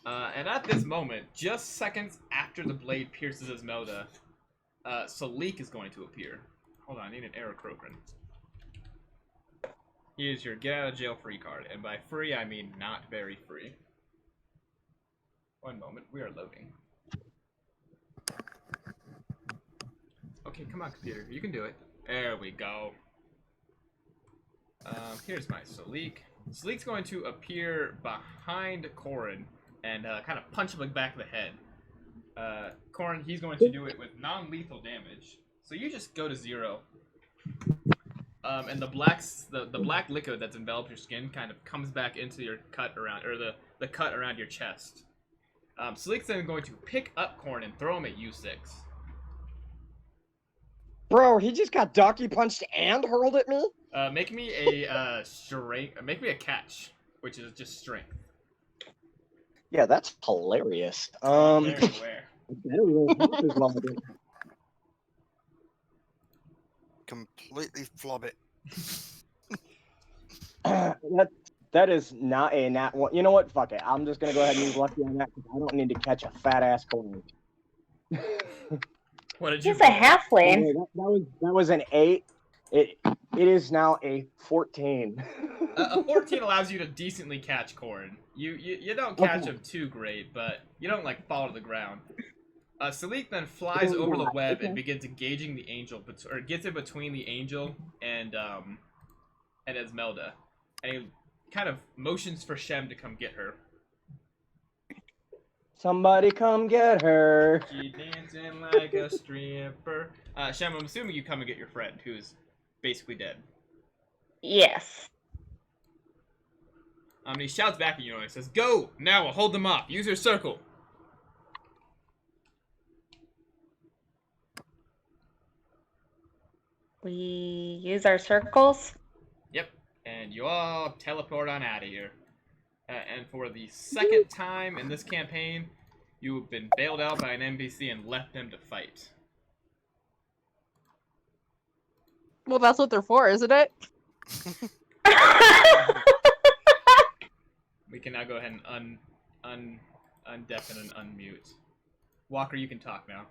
And at this moment, just seconds after the blade pierces Esmelda, Salik is going to appear. Hold on, I need an arrow Krokrin. He is your get out of jail free card, and by free I mean not very free. One moment, we are loading. Okay, come on, computer, you can do it. There we go. Here's my Salik. Salik's going to appear behind Corin and kind of punch him in the back of the head. Corin, he's going to do it with non-lethal damage. So you just go to 0. And the black liquid that's enveloped your skin kind of comes back into your cut around, or the cut around your chest. Salik's then going to pick up Corin and throw him at U6. Bro, he just got donkey punched and hurled at me? Make me a strength. Make me a catch, which is just strength. Yeah, that's hilarious. Very aware. Completely flub it. that is not a nat one. You know what? Fuck it. I'm just gonna go ahead and use lucky on that because I don't need to catch a fat ass coin. What did you? He's a halfling. That was an 8. It is now a 14. A 14 allows you to decently catch Corin. You don't catch him too great, but you don't like fall to the ground. Salik then flies over the web and begins engaging the angel, or gets in between the angel and Esmelda, and he kind of motions for Shem to come get her. Somebody come get her. She dancing like a stripper. Shem, I'm assuming you come and get your friend, who's basically dead. Yes. He shouts back at you and he says, "Go! Now we'll hold them off. Use your circle." We use our circles. Yep. And you all teleport on out of here. And for the second time in this campaign, you have been bailed out by an NPC and left them to fight. Well, that's what they're for, isn't it? We can now go ahead and undeafen and unmute. Walker, you can talk now.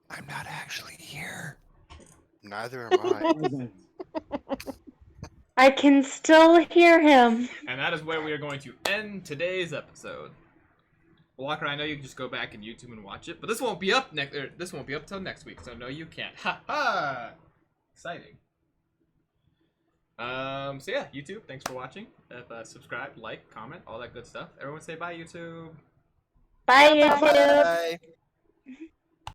I'm not actually here. Neither am I. I can still hear him. And that is where we are going to end today's episode. Walker, I know you can just go back in YouTube and watch it, but this won't be up this won't be up till next week, so no, you can't. Ha ha! Exciting. So yeah, YouTube, thanks for watching. Subscribe, like, comment, all that good stuff. Everyone say bye, YouTube. Bye, YouTube. Bye.